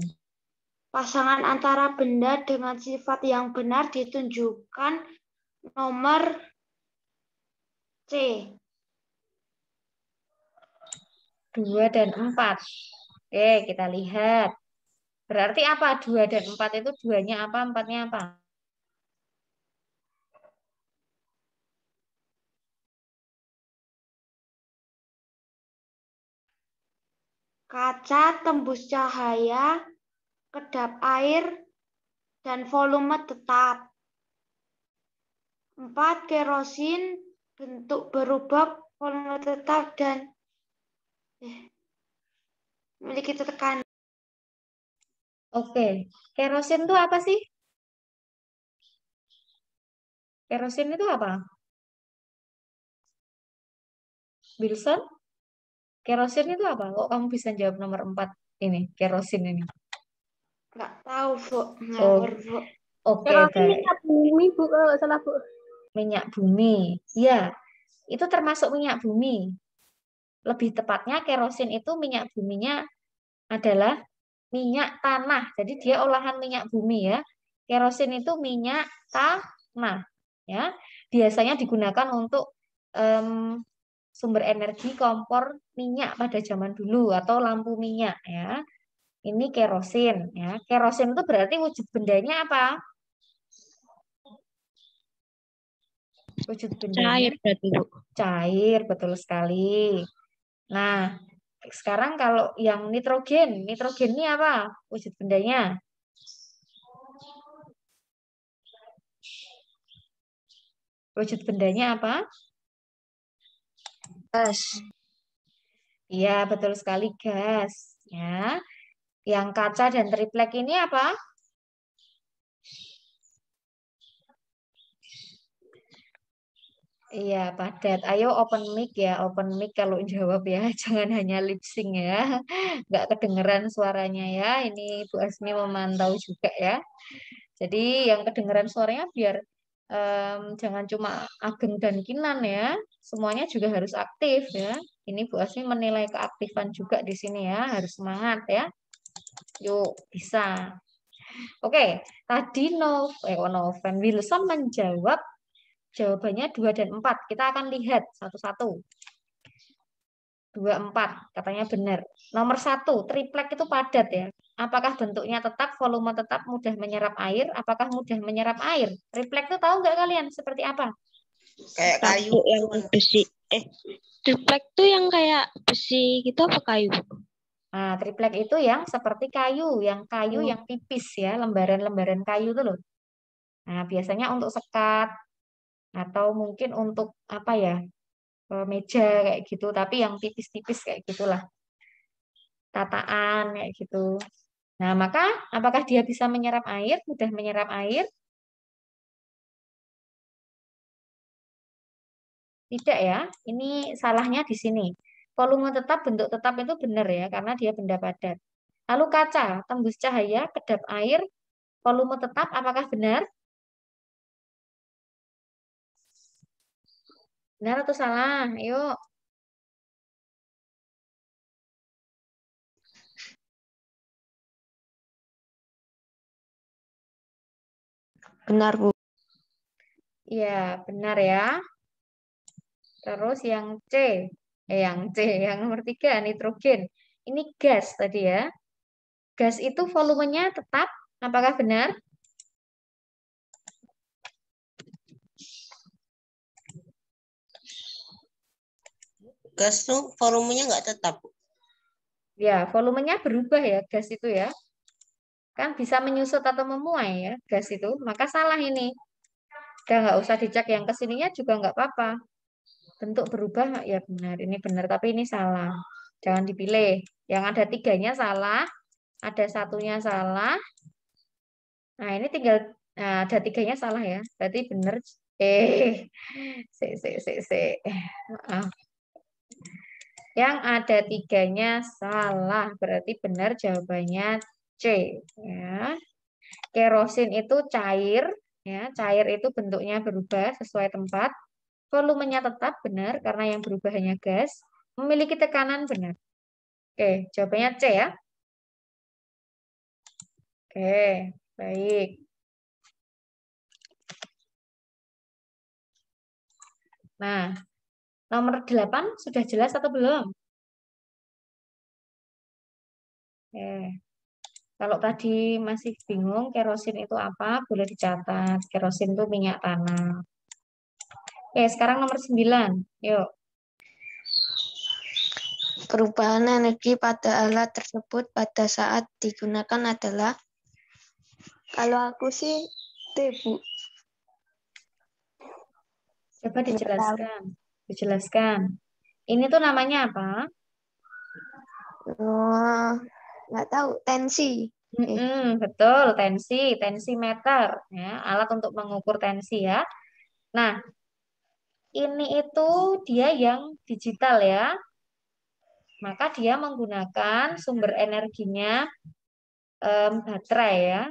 Pasangan antara benda dengan sifat yang benar ditunjukkan nomor C. 2 dan 4. Oke, kita lihat. Berarti apa? 2 dan 4 itu 2-nya apa, 4-nya apa? Kaca tembus cahaya kedap air, dan volume tetap. 4. Kerosin, bentuk berubah, volume tetap, dan memiliki tekanan. Oke, kerosin itu apa sih? Kerosin itu apa? Wilson? Kerosin itu apa? Kok kamu bisa jawab nomor 4 ini, kerosin ini? Nggak tahu, Bu. Oh, Ngawur, Bu. oke, Kerosin baik. minyak bumi, Bu, kalau nggak salah, Bu. Minyak bumi. Ya, itu termasuk minyak bumi. Lebih tepatnya kerosin itu minyak buminya adalah minyak tanah. Jadi dia olahan minyak bumi ya. Kerosin itu minyak tanah ya. Biasanya digunakan untuk sumber energi kompor minyak pada zaman dulu atau lampu minyak ya. Ini kerosin ya. Kerosin itu berarti wujud bendanya apa? Wujud bendanya Cair berarti, Bu. cair, betul sekali. Nah, sekarang kalau yang nitrogen, nitrogen ini apa wujud bendanya? Wujud bendanya apa? Gas. Iya, betul sekali gas. Ya, yang kaca dan triplek ini apa? Iya, padat. Ayo open mic ya, open mic kalau jawab ya. Jangan hanya lip sync ya. Nggak kedengeran suaranya ya. Ini Bu Asmi memantau juga ya. Jadi yang kedengeran suaranya biar jangan cuma Ageng dan Kinan ya. Semuanya juga harus aktif ya. Ini Bu Asmi menilai keaktifan juga di sini ya. Harus semangat ya. Yuk, bisa. Oke, tadi Noven Wilson menjawab jawabannya 2 dan 4. Kita akan lihat satu-satu. 2, 4, katanya benar. Nomor 1, triplek itu padat ya. Apakah bentuknya tetap, volume tetap, mudah menyerap air? Apakah mudah menyerap air? Triplek itu tahu nggak kalian seperti apa? Kayak kayu Tahu yang gitu kan. besi. Triplek tuh yang kayak besi gitu apa kayu, Bu? Nah, triplek itu yang seperti kayu yang tipis ya, lembaran-lembaran kayu itu loh. Nah, biasanya untuk sekat atau mungkin untuk apa ya? Meja kayak gitu, tapi yang tipis-tipis kayak gitulah. Tataan kayak gitu. Nah, maka apakah dia bisa menyerap air, mudah menyerap air? Tidak ya. Ini salahnya di sini. Volume tetap, bentuk tetap itu benar ya, karena dia benda padat. Lalu kaca, tembus cahaya, kedap air, volume tetap, apakah benar? Benar atau salah? Ayo. Benar, Bu. Iya, benar ya. Terus yang yang nomor 3, nitrogen. Ini gas tadi ya. Gas itu volumenya tetap, apakah benar? Gas tuh volumenya nggak tetap. Ya, volumenya berubah ya gas itu ya. Kan bisa menyusut atau memuai ya gas itu. Maka salah ini. Udah nggak usah dicek yang kesininya juga nggak apa-apa. Bentuk berubah ya benar. Ini benar, tapi ini salah. Jangan dipilih. Yang ada 3-nya salah, ada 1-nya salah. Nah, ini tinggal ada 3-nya salah ya. Berarti benar. Maaf. Yang ada 3-nya salah. Berarti benar jawabannya C. Ya. Kerosin itu cair. Ya, cair itu bentuknya berubah sesuai tempat. Volumenya tetap benar karena yang berubah hanya gas. Memiliki tekanan benar. Oke, jawabannya C ya. Oke, baik. Nah, nomor 8 sudah jelas atau belum? Oke. Kalau tadi masih bingung kerosin itu apa, boleh dicatat. Kerosin itu minyak tanah. Oke, sekarang nomor 9. Yuk. Perubahan energi pada alat tersebut pada saat digunakan adalah, kalau aku sih D, Bu. Coba Nggak tahu. dijelaskan. Ini tuh namanya apa? Oh, nggak tahu. Tensi. Betul, tensimeter ya, alat untuk mengukur tensi ya. Nah, ini itu dia yang digital ya. Maka dia menggunakan sumber energinya baterai ya.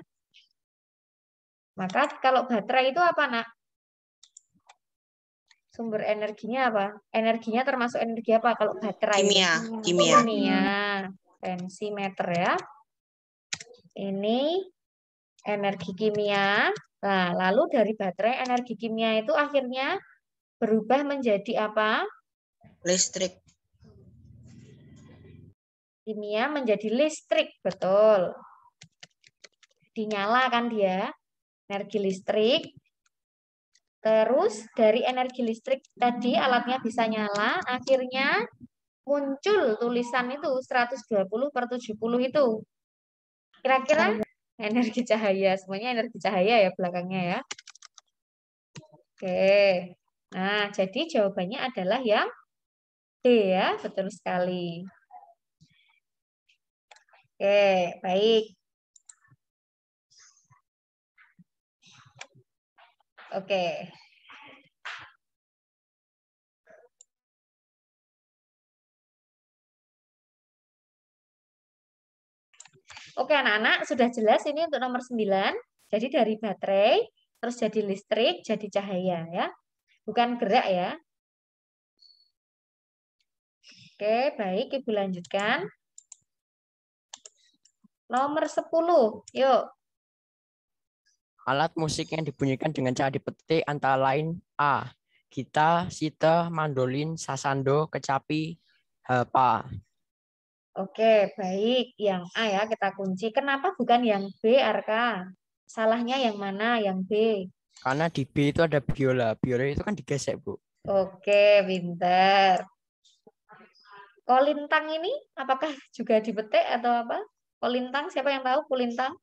Maka kalau baterai itu apa, Nak? Sumber energinya apa? Energinya termasuk energi apa kalau baterai itu? Kimia. Kimia. Tensimeter ya. Ini energi kimia. Nah, lalu dari baterai energi kimia itu akhirnya berubah menjadi apa? Listrik. Kimia menjadi listrik, betul. Dinyala kan dia, energi listrik. Terus dari energi listrik tadi alatnya bisa nyala, akhirnya muncul tulisan itu 120/70 itu. Kira-kira energi cahaya, semuanya energi cahaya ya belakangnya ya. Oke. Nah, jadi jawabannya adalah yang D ya, betul sekali. Oke, baik. Oke. Oke, anak-anak, sudah jelas ini untuk nomor 9. Jadi dari baterai, terus jadi listrik, jadi cahaya ya. Bukan gerak ya. Oke, baik. Ibu lanjutkan. Nomor 10. Yuk. Alat musik yang dibunyikan dengan cara dipetik antara lain A. Gitar, sita, mandolin, sasando, kecapi, harpa. Oke, baik. Yang A ya kita kunci. Kenapa bukan yang B, Arka? Salahnya yang mana? Yang B. Karena di B itu ada biola. Biola itu kan digesek, Bu. Oke, pinter. Kolintang ini apakah juga dipetik atau apa? Kolintang, siapa yang tahu kolintang?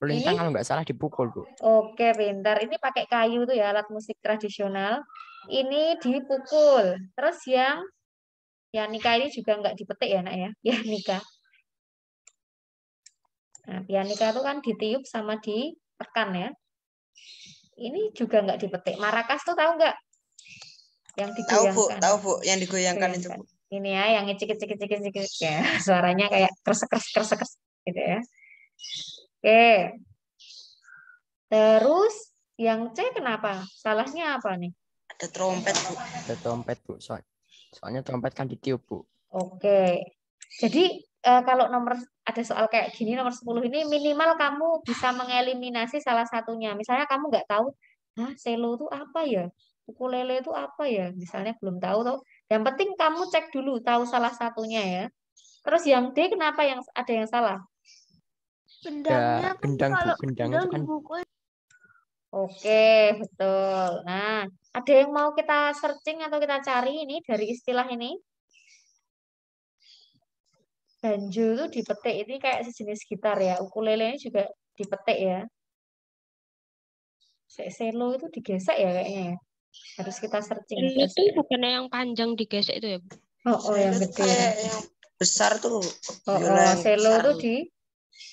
Pelintang Ini? kalau nggak salah dipukul, Bu. Oke, pintar. Ini pakai kayu tuh ya, alat musik tradisional. Ini dipukul. Terus yang pianika ini juga nggak dipetik ya, Nak ya? Pianika. Nah, pianika itu kan ditiup sama ditekan ya. Ini juga nggak dipetik. Marakas tuh tahu nggak? Yang digoyangkan. Tahu Bu, yang digoyangkan itu, Bu. Ini ya, yang cik ya. Suaranya kayak kresek gitu ya. Oke. Terus yang C kenapa? Salahnya apa nih? Ada trompet, Bu. Ada trompet, Bu. Soalnya trompet kan ditiup, Bu. Oke. Jadi kalau ada soal kayak gini nomor 10 ini minimal kamu bisa mengeliminasi salah satunya. Misalnya kamu nggak tahu, cello itu apa ya? Ukulele itu apa ya? Misalnya belum tahu tuh. Yang penting kamu cek dulu tahu salah satunya ya. Terus yang D kenapa yang ada yang salah? Gendangnya kan Gendang, Bu. kalau Gendang itu kan dipukul. Oke, betul. Nah, ada yang mau kita searching atau kita cari ini dari istilah ini? Banjo itu dipetik, ini kayak sejenis gitar ya. Ukulele ini juga dipetik ya. Cello itu digesek ya kayaknya ya. Harus kita searching. Itu bukan yang panjang digesek itu ya, Bu? Oh, yang gede. Kayak yang besar tuh. Cello itu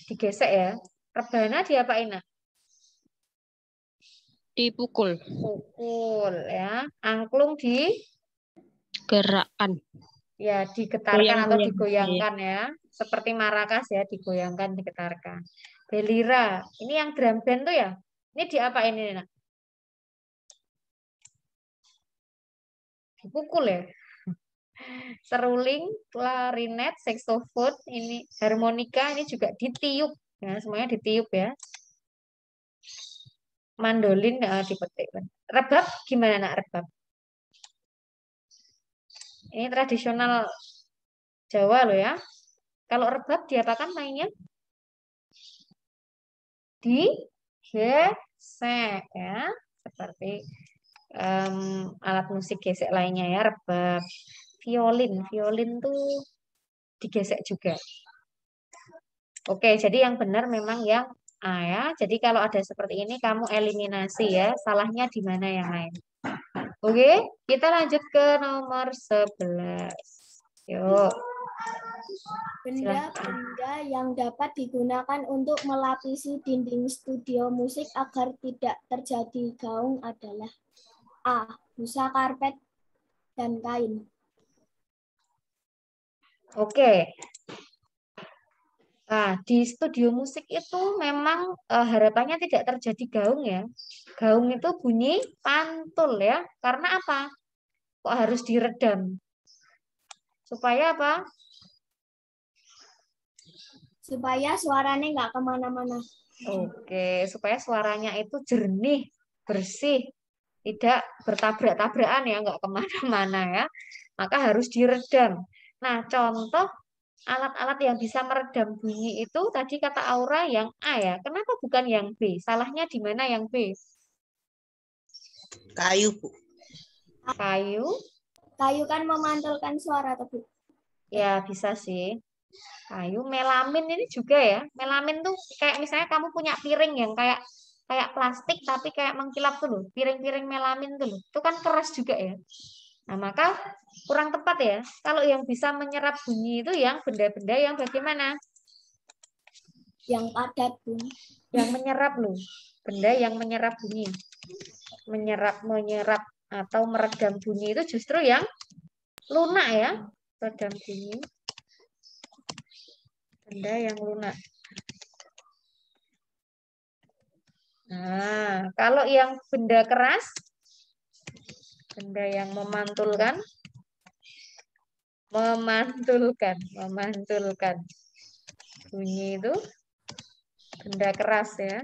digesek ya. Rebana diapain, Nak? Dipukul. Pukul ya. Angklung Gerakan. ya digetarkan atau Goyang-goyang. digoyangkan ya. Seperti marakas ya, digoyangkan, digetarkan. Belira, ini yang drum band tuh ya. Ini diapain ini, Nak? Dipukul ya. Seruling, klarinet, saxophone, ini harmonika, ini juga ditiup. Ya, semuanya ditiup ya. Mandolin dipetik. Rebab gimana, Nak, rebab? Ini tradisional Jawa loh ya. Kalau rebab diapakan mainnya? Digesek ya. Seperti alat musik gesek lainnya ya, rebab. violin. Violin tuh digesek juga. Oke, jadi yang benar memang yang A ya. Jadi kalau ada seperti ini kamu eliminasi ya. Salahnya di mana yang lain. Oke, kita lanjut ke nomor 11. Yuk. Benda-benda yang dapat digunakan untuk melapisi dinding studio musik agar tidak terjadi gaung adalah A. Busa, karpet, dan kain. Oke. Nah, di studio musik itu memang harapannya tidak terjadi gaung ya. Gaung itu bunyi pantul ya. Karena apa? Kok harus diredam? Supaya apa? Supaya suaranya nggak kemana-mana. Oke, supaya suaranya itu jernih, bersih, tidak bertabrak-tabrakan ya, nggak kemana-mana ya. Maka harus diredam. Nah, contoh alat-alat yang bisa meredam bunyi itu tadi kata Aura yang A ya. Kenapa bukan yang B? Salahnya di mana yang B? Kayu, Bu. Kayu? Kayu kan memantulkan suara, Bu. Ya, bisa sih. Kayu, melamin ini juga ya. Melamin tuh kayak misalnya kamu punya piring yang kayak plastik tapi kayak mengkilap tuh loh. Piring-piring melamin tuh loh. Itu kan keras juga ya. Nah, maka kurang tepat ya. Kalau yang bisa menyerap bunyi itu yang benda-benda yang bagaimana? Yang padat, Bu. Yang menyerap loh. Benda yang menyerap bunyi. Menyerap atau meredam bunyi itu justru yang lunak ya. Meredam bunyi. Benda yang lunak. Nah, kalau yang benda keras, benda yang memantulkan bunyi itu benda keras ya.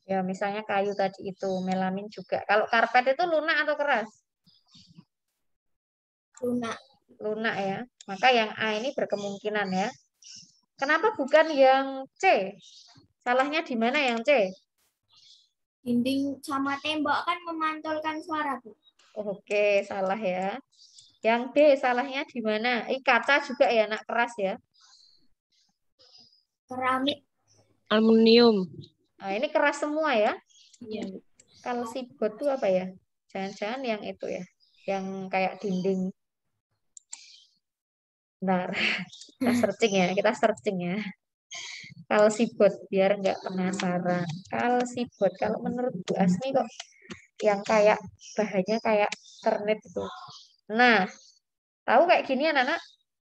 Ya, misalnya kayu tadi itu, melamin juga. Kalau karpet itu lunak atau keras? Lunak. Lunak ya. Maka yang A ini berkemungkinan ya. Kenapa bukan yang C? Salahnya di mana yang C? Dinding sama tembok kan memantulkan suara, Bu. Oke, salah ya. Yang D salahnya di mana? Kaca juga ya, nak keras ya. Keramik. Aluminium. Nah, ini keras semua ya. Iya. Kalau sibot itu apa ya? Jangan-jangan yang itu ya. Yang kayak dinding. Bentar, kita searching ya. Kalau sibot, biar nggak penasaran. Kalau sibot, kalau menurut Bu Asmi kok yang kayak bahannya kayak ternit itu. Nah, tahu kayak gini anak-anak?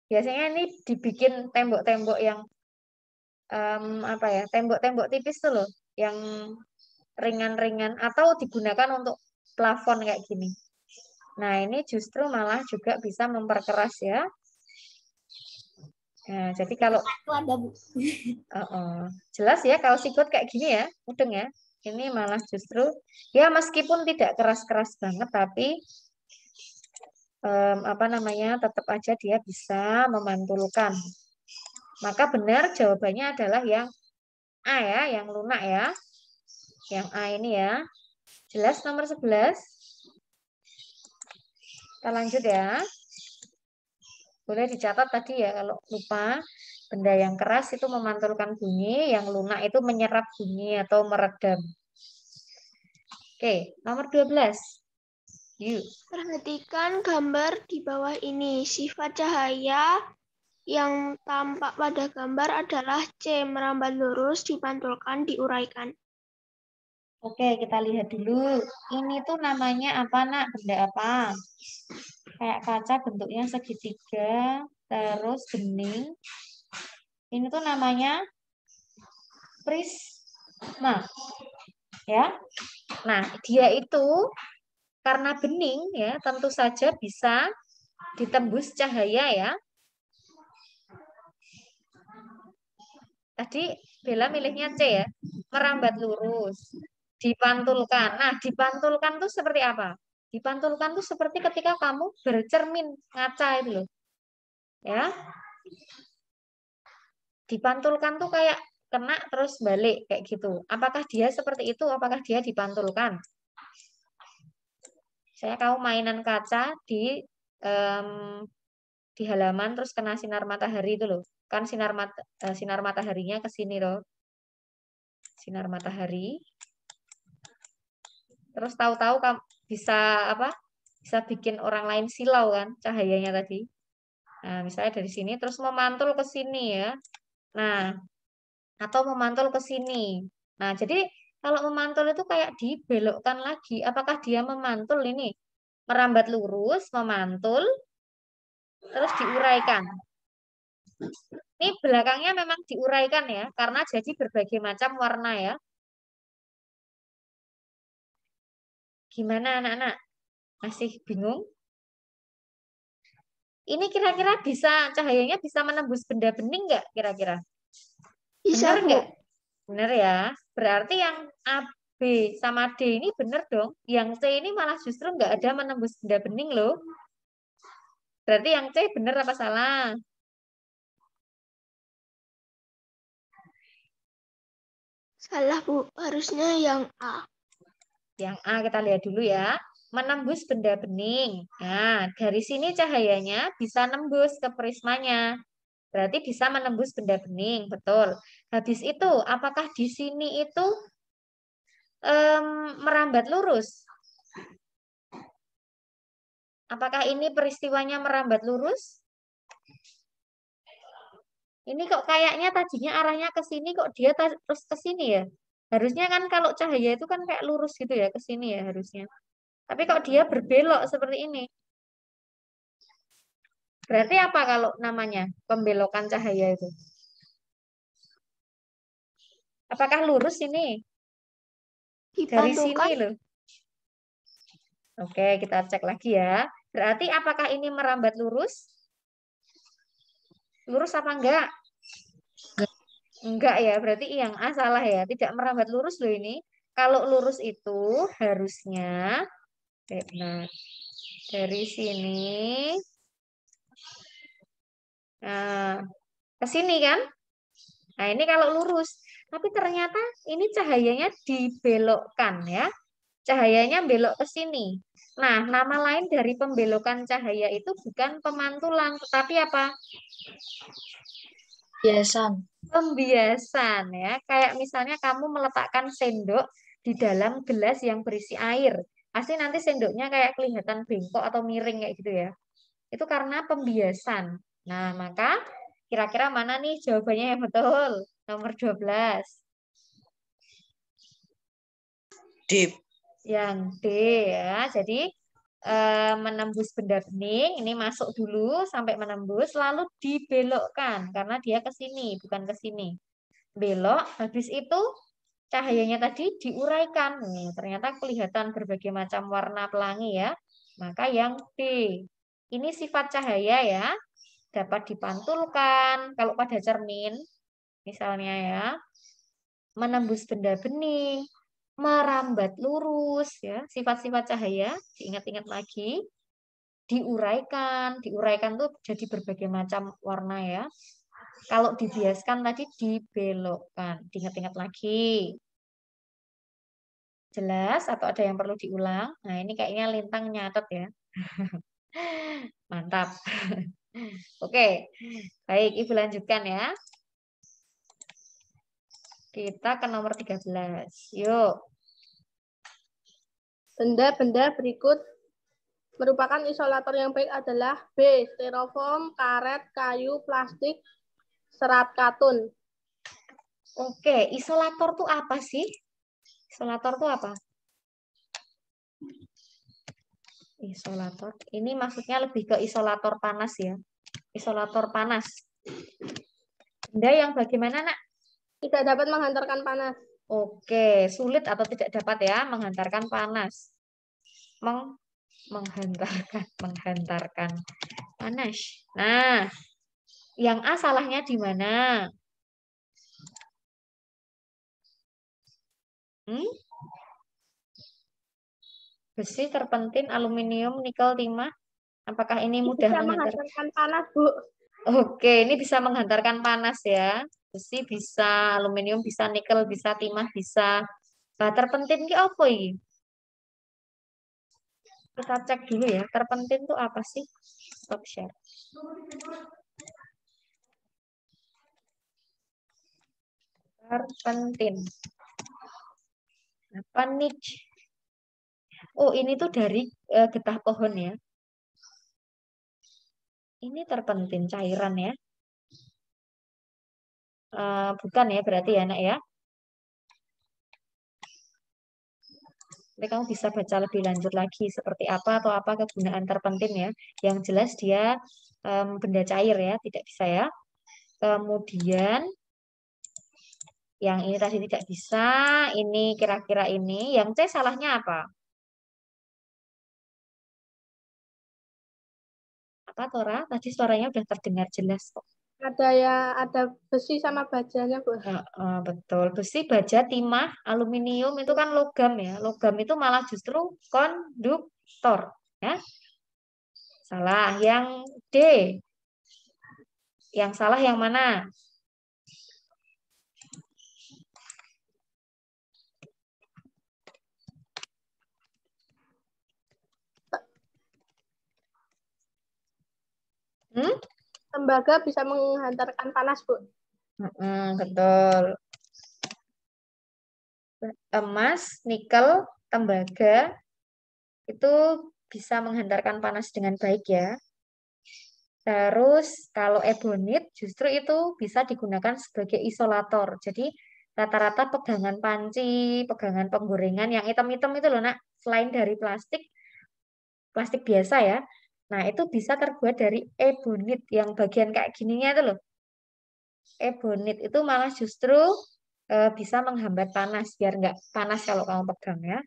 Biasanya ini dibikin tembok-tembok yang apa ya? Tembok-tembok tipis tuh loh, yang ringan-ringan atau digunakan untuk plafon kayak gini. Nah, ini justru malah juga bisa memperkeras ya. Nah, jadi kalau jelas ya kalau sibot kayak gini ya, mudeng ya. Ini malah justru ya meskipun tidak keras-keras banget tapi apa namanya tetap aja dia bisa memantulkan. Maka benar jawabannya adalah yang A ya, yang lunak ya. Yang A ini ya. Jelas nomor 11. Kita lanjut ya. Boleh dicatat tadi ya kalau lupa. Benda yang keras itu memantulkan bunyi, yang lunak itu menyerap bunyi atau meredam. Oke, nomor 12. Yuk. Perhatikan gambar di bawah ini. Sifat cahaya yang tampak pada gambar adalah C. Merambat lurus, dipantulkan, diuraikan. Oke, kita lihat dulu. Ini tuh namanya apa, Nak? Benda apa? Kayak kaca bentuknya segitiga, terus bening. Ini tuh namanya prisma. Ya. Nah, dia itu karena bening ya, tentu saja bisa ditembus cahaya ya. Tadi Bella milihnya C ya, merambat lurus, dipantulkan. Nah, dipantulkan tuh seperti apa? Dipantulkan tuh seperti ketika kamu bercermin ngaca itu loh. Ya. Dipantulkan tuh kayak kena terus balik kayak gitu. Apakah dia seperti itu? Apakah dia dipantulkan? Saya kamu mainan kaca di di halaman terus kena sinar matahari itu loh. Kan sinar mataharinya ke sini loh. Sinar matahari. Terus tahu-tahu bisa apa? Bisa bikin orang lain silau kan cahayanya tadi. Nah, misalnya dari sini terus memantul ke sini ya. Nah, atau memantul ke sini. Nah, jadi kalau memantul itu kayak dibelokkan lagi. Apakah dia memantul ini? Merambat lurus, memantul, terus diuraikan. Ini belakangnya memang diuraikan ya, karena jadi berbagai macam warna ya. Gimana anak-anak? Masih bingung? Ini kira-kira cahayanya bisa menembus benda bening nggak kira-kira? Bisa, Bener Bu. nggak? Bener ya. Berarti yang A, B sama D ini bener dong. Yang C ini malah justru nggak ada menembus benda bening loh. Berarti yang C bener apa salah? Salah, Bu. Harusnya yang A. Yang A kita lihat dulu ya. Menembus benda bening. Nah, dari sini cahayanya bisa nembus ke prismanya. Berarti bisa menembus benda bening, betul. Habis itu, apakah di sini itu merambat lurus? Apakah ini peristiwanya merambat lurus? Ini kok kayaknya tadinya arahnya ke sini, kok dia terus ke sini ya? Harusnya kan kalau cahaya itu kan kayak lurus gitu ya, ke sini ya harusnya. Tapi kok dia berbelok seperti ini? Berarti apa kalau namanya pembelokan cahaya itu? Apakah lurus ini? Dari sini loh. Oke, kita cek lagi ya. Berarti apakah ini merambat lurus? Lurus apa enggak? Enggak ya, berarti yang A salah ya. Tidak merambat lurus loh ini. Kalau lurus itu harusnya nah, dari sini nah, ke sini kan? Nah, ini kalau lurus. Tapi ternyata ini cahayanya dibelokkan ya. Cahayanya belok ke sini. Nah, nama lain dari pembelokan cahaya itu bukan pemantulan, tetapi apa? Pembiasan. Pembiasan ya. Kayak misalnya kamu meletakkan sendok di dalam gelas yang berisi air. Pasti nanti sendoknya kayak kelihatan bengkok atau miring kayak gitu ya. Itu karena pembiasan. Nah, maka kira-kira mana nih jawabannya yang betul? Nomor 12. D. Yang D ya. Jadi menembus benda bening, ini masuk dulu sampai menembus, lalu dibelokkan karena dia ke sini, bukan ke sini. Belok, habis itu cahayanya tadi diuraikan. Nih, ternyata kelihatan berbagai macam warna pelangi ya. Maka yang D. Ini sifat cahaya ya. Dapat dipantulkan kalau pada cermin, misalnya ya. Menembus benda bening, merambat lurus ya, sifat-sifat cahaya diingat-ingat lagi, diuraikan tuh jadi berbagai macam warna ya. Kalau dibiaskan tadi dibelokkan, diingat-ingat lagi. Jelas atau ada yang perlu diulang? Nah, ini kayaknya Lintang nyatet ya. Mantap. Oke, baik Ibu lanjutkan ya. Kita ke nomor 13. Yuk. Benda-benda berikut merupakan isolator yang baik adalah B. Styrofoam, karet, kayu, plastik, serat katun. Oke, isolator tuh apa sih? Isolator tuh apa? Isolator. Ini maksudnya lebih ke isolator panas ya. Isolator panas. Benda yang bagaimana, Nak? Tidak dapat menghantarkan panas. Oke, sulit atau tidak dapat ya menghantarkan panas. Menghantarkan panas. Nah, yang A salahnya di mana? Besi, terpentin, aluminium, nikel, timah. Apakah ini mudah menghantarkan panas, Bu? Oke, ini bisa menghantarkan panas ya. Besi bisa, aluminium bisa, nikel bisa, timah bisa. Nah, terpentin ki apa iki? Kita cek dulu ya, terpentin itu apa sih? Stop share. Terpentin. Apa nih? Oh, ini tuh dari getah pohon ya. Ini terpentin cairan ya. Bukan ya, berarti ya, Nak ya. Nanti kamu bisa baca lebih lanjut lagi seperti apa atau apa kegunaan terpentin ya. Yang jelas dia benda cair ya, tidak bisa ya. Kemudian yang ini tadi tidak bisa, ini kira-kira ini. Yang C salahnya apa? Apa Tora? Tadi suaranya udah terdengar jelas kok. Ada besi sama bajanya, Bu. Betul. Besi, baja, timah, aluminium itu kan logam ya. Logam itu malah justru konduktor. Ya. Salah. Yang D. Yang salah yang mana? Tembaga bisa menghantarkan panas, Bu. Betul. Emas, nikel, tembaga itu bisa menghantarkan panas dengan baik ya. Terus kalau ebonit justru itu bisa digunakan sebagai isolator. Jadi rata-rata pegangan panci, pegangan penggorengan yang hitam-hitam itu loh Nak, selain dari plastik biasa ya. Nah, itu bisa terbuat dari ebonit yang bagian kayak gininya itu loh. Ebonit itu malah justru bisa menghambat panas biar nggak panas kalau kamu pegang ya.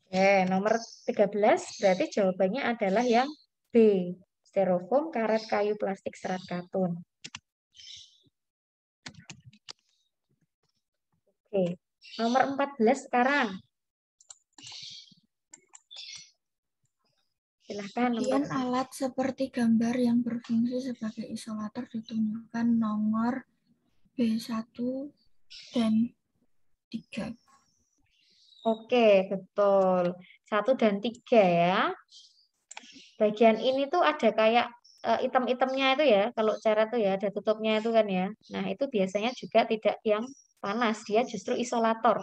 Oke, nomor 13 berarti jawabannya adalah yang B. Styrofoam, karet, kayu, plastik, serat, katun. Oke, nomor 14 sekarang. Silahkan. Kemudian alat seperti gambar yang berfungsi sebagai isolator ditunjukkan nomor B1 dan 3. Oke, betul. 1 dan 3 ya. Bagian ini tuh ada kayak item-itemnya itu ya. Kalau cara tuh ya ada tutupnya itu kan ya. Nah, itu biasanya juga tidak yang panas. Dia justru isolator.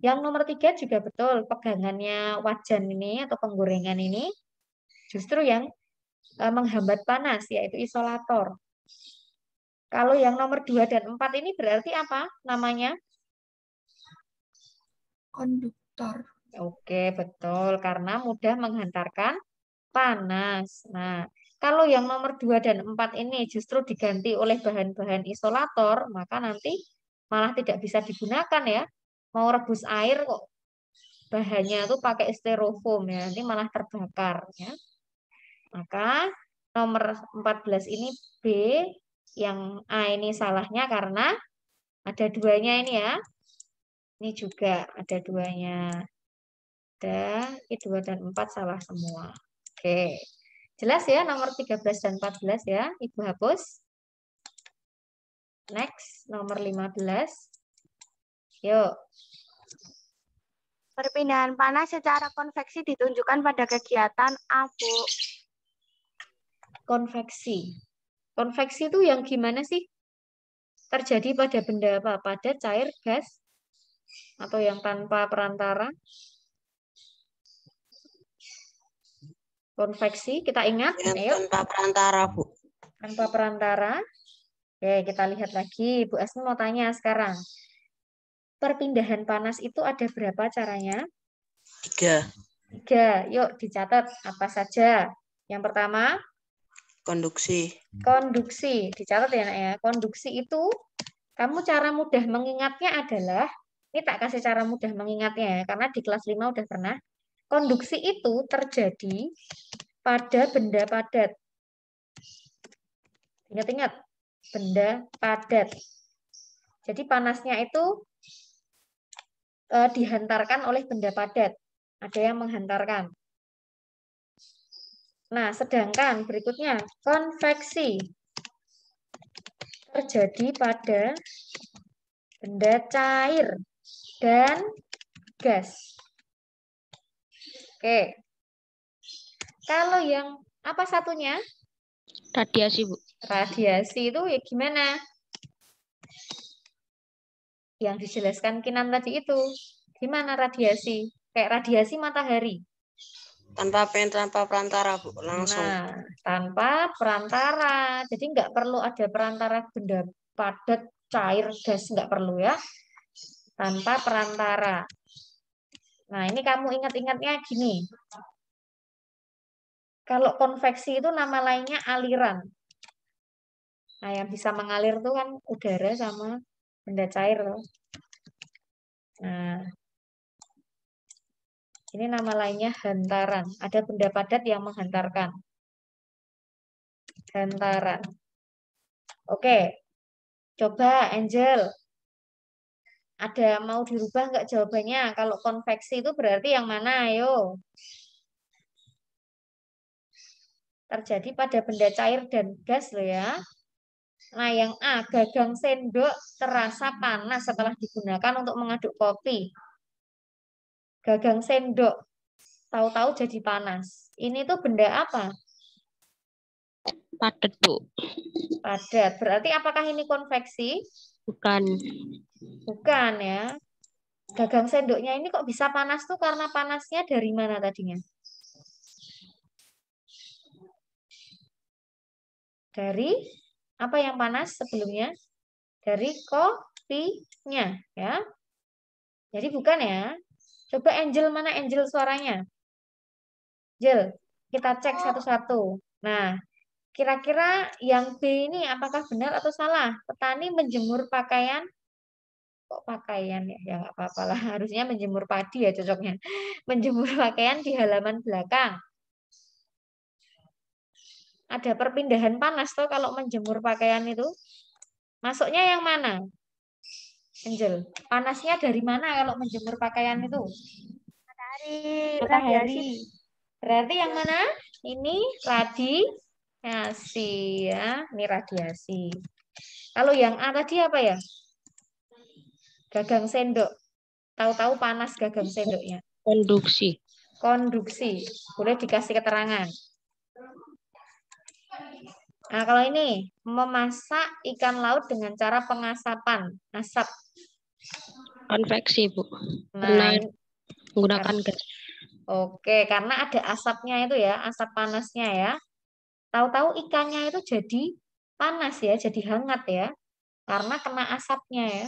Yang nomor 3 juga betul. Pegangannya wajan ini atau penggorengan ini justru yang menghambat panas, yaitu isolator. Kalau yang nomor 2 dan 4 ini berarti apa namanya? Konduktor. Oke, betul. Karena mudah menghantarkan panas. Nah, kalau yang nomor 2 dan 4 ini justru diganti oleh bahan-bahan isolator, maka nanti malah tidak bisa digunakan ya. Mau rebus air kok bahannya itu pakai styrofoam ya, nanti malah terbakar ya. Maka nomor 14 ini B, yang A ini salahnya karena ada duanya ini ya. Ini juga ada duanya. Ada 2 dan 4 salah semua. Oke. Jelas ya nomor 13 dan 14 ya. Ibu hapus. Next, nomor 15. Yuk. Perpindahan panas secara konveksi ditunjukkan pada kegiatan A, Bu. Konveksi. Konveksi itu yang gimana sih? Terjadi pada benda apa? Pada cair, gas, atau yang tanpa perantara? Konveksi, kita ingat. Ayo. Tanpa perantara, Bu. Tanpa perantara. Oke, kita lihat lagi. Bu Asmi mau tanya sekarang. Perpindahan panas itu ada berapa caranya? 3. 3. Yuk dicatat apa saja. Yang pertama, konduksi. Konduksi. Dicatat ya, Nak ya. Konduksi itu kamu cara mudah mengingatnya adalah, ini tak kasih cara mudah mengingatnya ya, karena di kelas 5 udah pernah. Konduksi itu terjadi pada benda padat. Ingat-ingat, benda padat. Jadi panasnya itu dihantarkan oleh benda padat. Ada yang menghantarkan. Nah, sedangkan berikutnya, konveksi terjadi pada benda cair dan gas. Oke. Kalau yang apa satunya? Radiasi, Bu. Radiasi itu ya gimana? Yang dijelaskan Kinan tadi itu. Gimana radiasi? Kayak radiasi matahari. Tanpa perantara, Bu, langsung. Nah, tanpa perantara. Jadi nggak perlu ada perantara benda padat, cair, gas, nggak perlu ya. Tanpa perantara. Nah, ini kamu ingat-ingatnya gini. Kalau konveksi itu nama lainnya aliran. Nah, yang bisa mengalir itu kan udara sama benda cair loh. Nah, ini nama lainnya hantaran. Ada benda padat yang menghantarkan. Hantaran. Oke, coba Angel. Ada mau dirubah nggak jawabannya? Kalau konveksi itu berarti yang mana? Ayo. Terjadi pada benda cair dan gas loh ya. Nah, yang A, gagang sendok terasa panas setelah digunakan untuk mengaduk kopi. Gagang sendok tahu-tahu jadi panas. Ini tuh benda apa? Padat, Bu. Padat. Berarti apakah ini konveksi? Bukan. Bukan ya. Gagang sendoknya ini kok bisa panas tuh karena panasnya dari mana tadinya? Dari apa yang panas sebelumnya? Dari kopinya ya. Jadi bukan ya. Coba Angel, mana Angel suaranya? Angel, kita cek satu-satu. Nah, kira-kira yang B ini apakah benar atau salah? Petani menjemur pakaian. Kok pakaian ya? Ya nggak apa-apa lah. Harusnya menjemur padi ya cocoknya. Menjemur pakaian di halaman belakang. Ada perpindahan panas tuh kalau menjemur pakaian itu. Masuknya yang mana? Angel, panasnya dari mana kalau menjemur pakaian itu? Matahari, Matahari. radiasi. Berarti yang mana? Ini radiasi ya. Ini radiasi. Kalau yang A tadi apa ya? Gagang sendok. Tahu-tahu panas gagang sendoknya. Konduksi. Konduksi. Boleh dikasih keterangan. Nah, kalau ini memasak ikan laut dengan cara pengasapan, asap. Konveksi, Bu. Nah, Menggunakan gas. Oke, karena ada asapnya itu ya, asap panasnya ya. Tahu-tahu ikannya itu jadi panas ya, jadi hangat ya. Karena kena asapnya ya.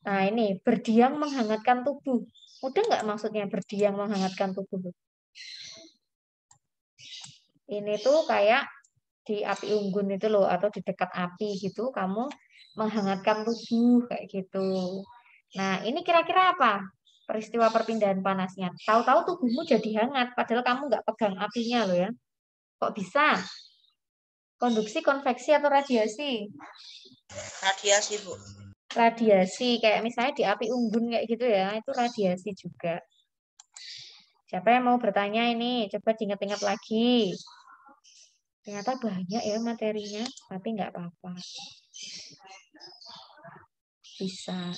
Nah, ini berdiam menghangatkan tubuh. Udah nggak maksudnya berdiam menghangatkan tubuh? Ini tuh kayak di api unggun itu loh, atau di dekat api gitu, kamu menghangatkan tubuh kayak gitu. Nah, ini kira-kira apa? Peristiwa perpindahan panasnya. Tahu-tahu tubuhmu jadi hangat, padahal kamu nggak pegang apinya loh ya. Kok bisa? Konduksi, konveksi, atau radiasi? Radiasi, Bu. Radiasi, kayak misalnya di api unggun kayak gitu ya, itu radiasi juga. Siapa yang mau bertanya ini? Coba diingat-ingat lagi. Ternyata banyak ya materinya, tapi nggak apa-apa. Bisa.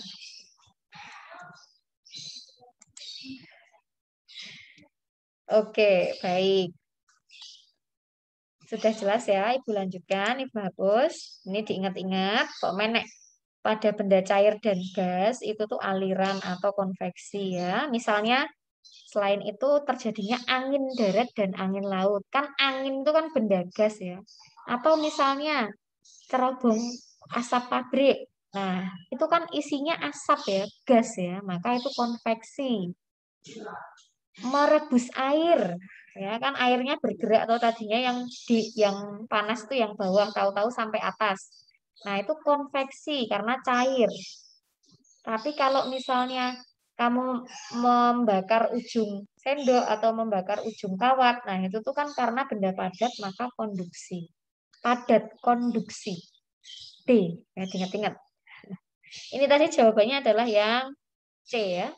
Oke, baik. Sudah jelas ya, Ibu lanjutkan, Ibu hapus. Ini diingat-ingat, kok menek pada benda cair dan gas itu tuh aliran atau konveksi ya. Misalnya selain itu terjadinya angin darat dan angin laut. Kan angin itu kan benda gas ya. Atau misalnya cerobong asap pabrik. Nah, itu kan isinya asap ya, gas ya. Maka itu konveksi. Merebus air, ya kan airnya bergerak atau tadinya yang panas itu yang bawah, tahu-tahu sampai atas. Nah, itu konveksi karena cair. Tapi kalau misalnya kamu membakar ujung sendok atau membakar ujung kawat, nah itu tuh kan karena benda padat, maka konduksi. Padat, konduksi. D, ya, ingat-ingat. Ini tadi jawabannya adalah yang C ya.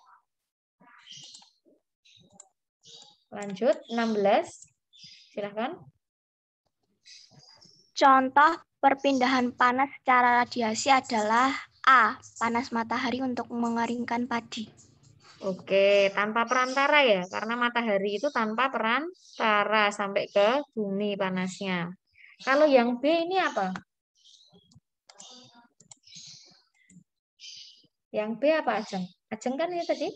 Lanjut, 16. Silahkan. Contoh perpindahan panas secara radiasi adalah A. Panas matahari untuk mengeringkan padi. Oke, tanpa perantara ya, karena matahari itu tanpa perantara sampai ke bumi panasnya. Kalau yang B ini apa? Yang B apa, Ajeng? Ajeng kan ini tadi?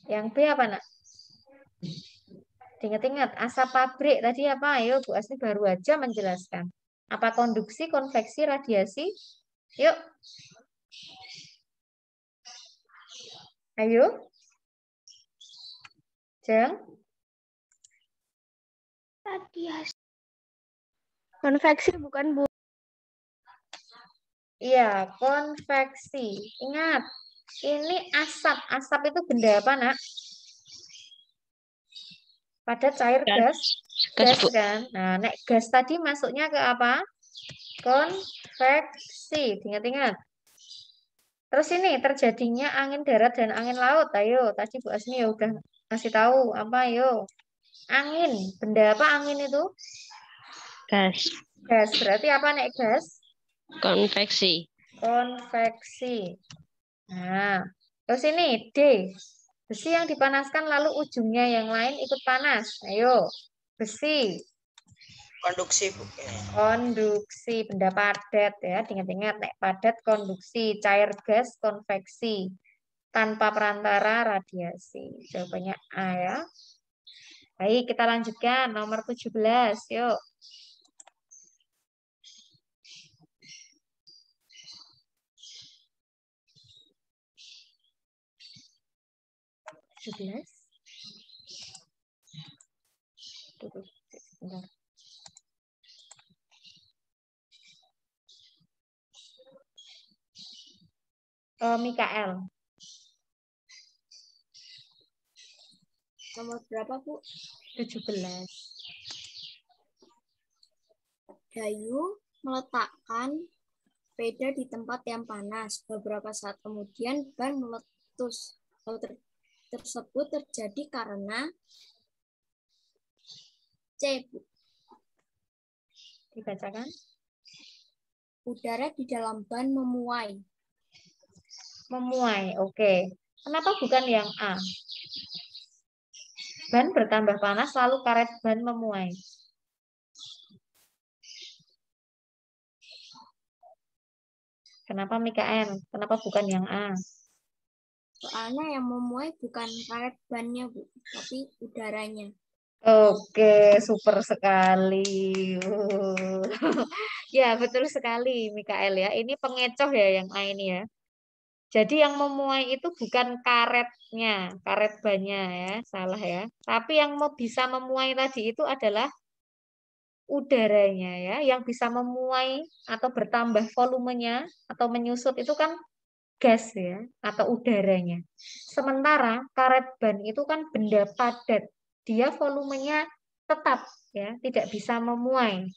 Yang B apa, nak? Ingat-ingat, asap pabrik tadi apa? Ayo, Bu Asni baru aja menjelaskan. Apa konduksi, konveksi, radiasi? Yuk. Ayo. Jeng. Radiasi. Konveksi bukan, Bu? Iya, konveksi. Ingat, ini asap. Asap itu benda apa, nak? Padat, cair, gas. Gas kan? Nah, nek gas tadi masuknya ke apa? Konveksi. Ingat-ingat. Terus ini terjadinya angin darat dan angin laut. Ayo, tadi Bu Asmi ya udah kasih tahu apa, ayo. Angin. Benda apa angin itu? Gas. Gas. Berarti apa nek gas? Konveksi. Konveksi. Nah, terus ini D. Besi yang dipanaskan lalu ujungnya yang lain ikut panas. Ayo, besi. Konduksi, Bu. Konduksi, benda padat ya. Ingat-ingat, nek padat konduksi, cair gas konveksi, tanpa perantara radiasi. Jawabannya A ya. Baik, kita lanjutkan nomor 17. Yuk. Sebentar. Mikael. Nomor berapa, Bu? 17. Dayu meletakkan sepeda di tempat yang panas. Beberapa saat kemudian ban meletus. Hal tersebut terjadi karena C. Dibacakan. Udara di dalam ban memuai. Memuai, oke. Kenapa bukan yang A? Ban bertambah panas lalu karet ban memuai. Kenapa Mikael? Kenapa bukan yang A? Soalnya yang memuai bukan karet bannya, Bu, tapi udaranya. Oke, super sekali. Ya, betul sekali Mikael ya. Ini pengecoh ya yang A ini ya. Jadi yang memuai itu bukan karetnya, karet bannya ya, salah ya. Tapi yang bisa memuai tadi itu adalah udaranya ya, yang bisa memuai atau bertambah volumenya atau menyusut itu kan gas ya atau udaranya. Sementara karet ban itu kan benda padat, dia volumenya tetap ya, tidak bisa memuai.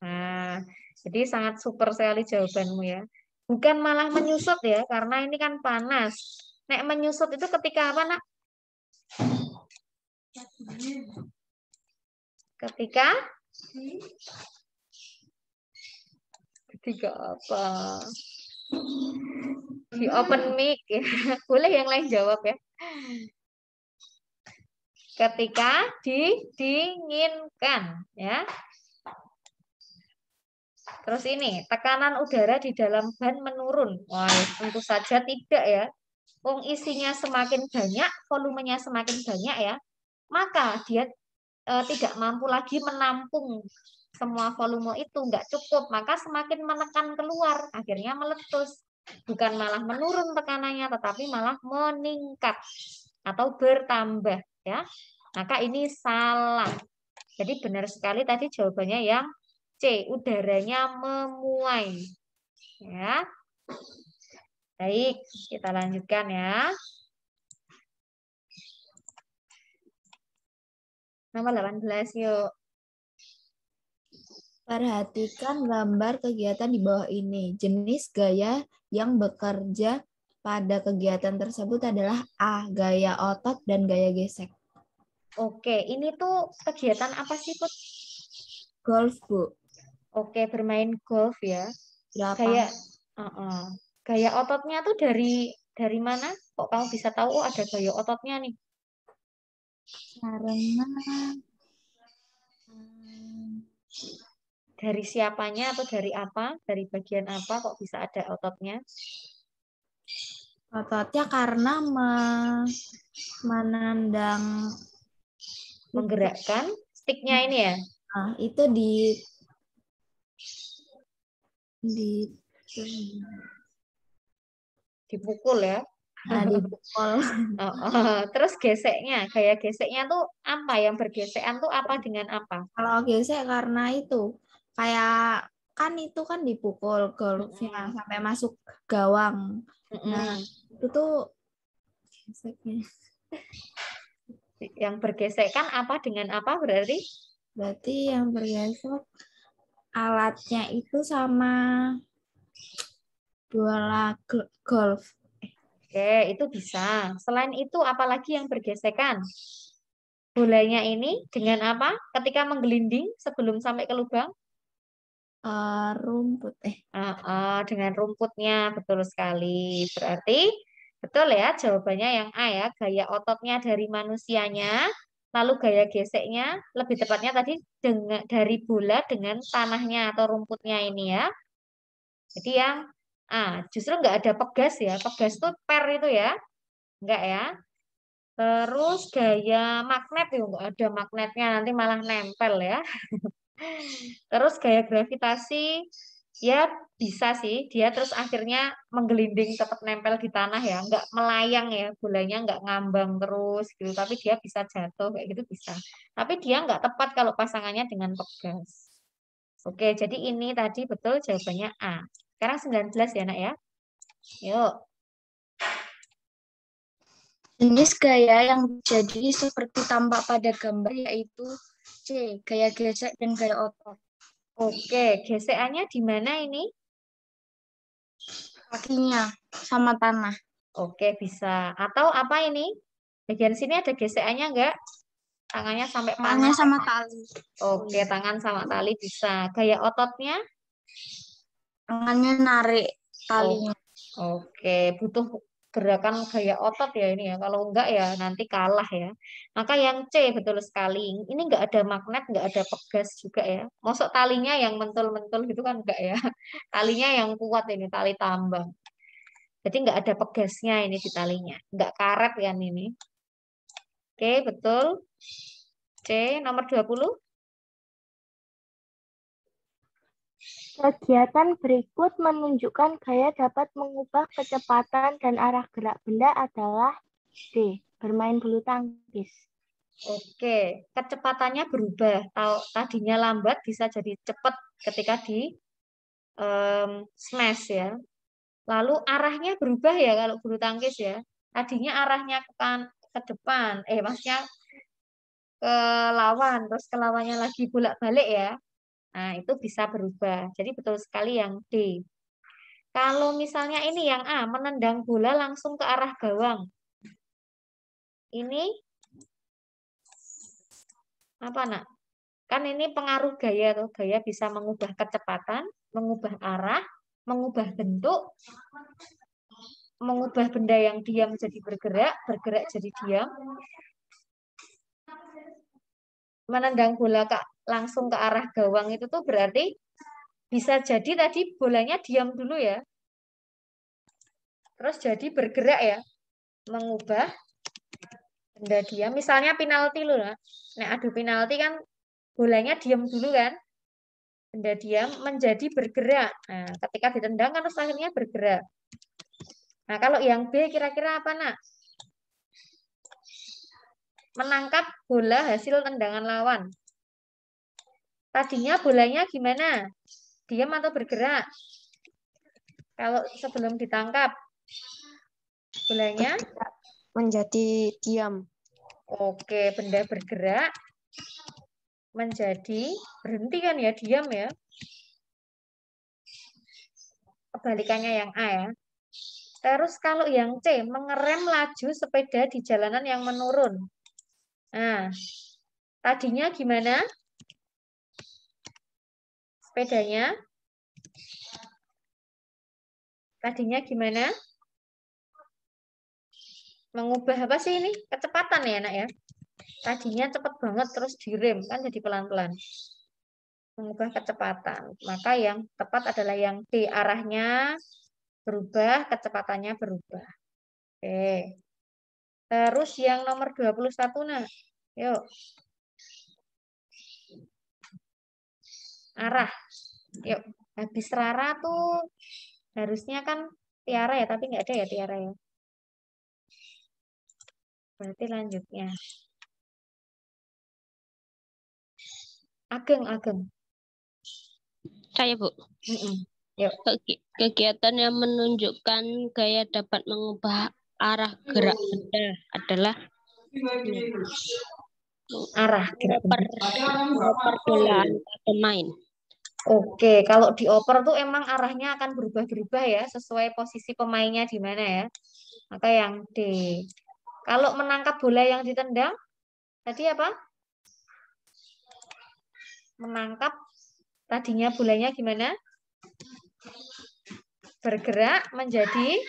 Nah, jadi sangat super sekali jawabanmu ya. Bukan malah menyusut ya, karena ini kan panas. Nek menyusut itu ketika apa, nak? Ketika apa? Di open mic ya. Boleh yang lain jawab ya. Ketika didinginkan ya. Terus ini, tekanan udara di dalam ban menurun. Wah, tentu saja tidak ya. Wong isinya semakin banyak, volumenya semakin banyak ya, maka dia tidak mampu lagi menampung semua volume itu, nggak cukup, maka semakin menekan keluar, akhirnya meletus. Bukan malah menurun tekanannya, tetapi malah meningkat atau bertambah ya. Maka ini salah. Jadi benar sekali tadi jawabannya yang C, udaranya memuai. Ya. Baik, kita lanjutkan ya. Nomor 18 yuk. Perhatikan gambar kegiatan di bawah ini. Jenis gaya yang bekerja pada kegiatan tersebut adalah A, gaya otot dan gaya gesek. Oke, ini tuh kegiatan apa sih, Put? Golf, Bu. Oke, bermain golf ya. Berapa? Gaya ototnya tuh dari Dari mana? Kok kamu bisa tahu ada gaya ototnya nih? Karena dari siapanya atau dari apa? Dari bagian apa kok bisa ada ototnya? ototnya karena menendang Menggerakkan sticknya ini ya? Itu dipukul ya? Dipukul. Terus geseknya, gaya geseknya tuh apa? Yang bergesekan tuh apa dengan apa? Kalau gesek karena itu kayak kan itu kan dipukul golfnya sampai masuk gawang. Nah, itu tuh geseknya. Yang bergesekkan apa dengan apa berarti? Berarti yang bergesek alatnya itu sama bola golf. Oke, itu bisa. Selain itu, apalagi yang bergesekan? Bolanya ini dengan apa? Ketika menggelinding sebelum sampai ke lubang? Rumput. Dengan rumputnya, betul sekali. Berarti, betul ya, jawabannya yang A ya. Gaya ototnya dari manusianya, lalu gaya geseknya, lebih tepatnya tadi dari bola dengan tanahnya atau rumputnya ini ya. Jadi yang justru nggak ada pegas ya. Pegas tuh per itu ya. Enggak ya. Terus gaya magnet ya nggak ada magnetnya, nanti malah nempel ya. Terus gaya gravitasi ya bisa sih. Dia terus akhirnya menggelinding tetap nempel di tanah ya. Nggak melayang ya. Bolanya nggak ngambang terus gitu. Tapi dia bisa jatuh kayak gitu bisa. Tapi dia nggak tepat kalau pasangannya dengan pegas. Oke, jadi ini tadi betul jawabannya A. Sekarang 19 ya, Nak ya. Yuk. Jenis gaya yang jadi seperti tampak pada gambar yaitu C, gaya gesek dan gaya otot. Oke, gesekannya di mana ini? Kakinya sama tanah. Oke, bisa. Atau apa ini? Bagian sini ada gesekannya enggak? Tangannya sampai tangannya panas. sama tali. Oke, tangan sama tali bisa. Gaya ototnya? Tangannya narik talinya. Oke, butuh gerakan gaya otot ya ini ya. Kalau enggak ya nanti kalah ya. Maka yang C betul sekali. Ini enggak ada magnet, enggak ada pegas juga ya. Masuk talinya yang mentul-mentul gitu kan enggak ya. Talinya yang kuat ini, tali tambang. Jadi enggak ada pegasnya ini di talinya. Enggak karet kan ini. Oke, betul. C nomor 20. Kegiatan berikut menunjukkan gaya dapat mengubah kecepatan dan arah gerak benda adalah D. Bermain bulu tangkis. Oke, kecepatannya berubah. Tadinya lambat bisa jadi cepat ketika di smash ya. Lalu arahnya berubah ya kalau bulu tangkis ya. Tadinya arahnya ke depan, maksudnya ke lawan, terus ke lawannya lagi bolak-balik ya. Nah, itu bisa berubah. Jadi betul sekali yang D. Kalau misalnya ini yang A, menendang bola langsung ke arah gawang. Ini apa, Nak? Kan ini pengaruh gaya tuh. Gaya bisa mengubah kecepatan, mengubah arah, mengubah bentuk, mengubah benda yang diam jadi bergerak, bergerak jadi diam. Menendang bola langsung ke arah gawang itu tuh berarti bisa jadi tadi bolanya diam dulu ya. Terus jadi bergerak ya. Mengubah benda diam. Misalnya penalti loh. Nah, adu penalti kan bolanya diam dulu kan. Benda diam menjadi bergerak. Nah, ketika ditendang kan terus akhirnya bergerak. Nah, kalau yang B kira-kira apa, Nak? Menangkap bola hasil tendangan lawan. Tadinya bolanya gimana? Diam atau bergerak? Kalau sebelum ditangkap, bolanya menjadi diam. Oke, benda bergerak menjadi berhenti kan ya, diam ya. Kebalikannya yang A ya. Terus kalau yang C, mengerem laju sepeda di jalanan yang menurun. Nah, tadinya gimana? Sepedanya? Tadinya gimana? Mengubah apa sih ini? Kecepatan ya, Nak ya. Tadinya cepat banget terus direm kan jadi pelan-pelan. Mengubah kecepatan. Maka yang tepat adalah yang D, arahnya berubah, kecepatannya berubah. Oke. Terus yang nomor 21, nah. Yuk. Arah. Yuk. Habis Rara tuh harusnya kan Tiara ya, tapi nggak ada ya Tiara ya. Berarti lanjutnya. Ageng. Saya, Bu. Yuk. Kegiatan yang menunjukkan gaya dapat mengubah arah gerak benda adalah arah gerak oper bola antar pemain. Oke, kalau dioper tuh emang arahnya akan berubah-berubah ya, sesuai posisi pemainnya di mana ya. Maka yang D. Kalau menangkap bola yang ditendang, tadi apa? Menangkap, tadinya bolanya gimana? Bergerak menjadi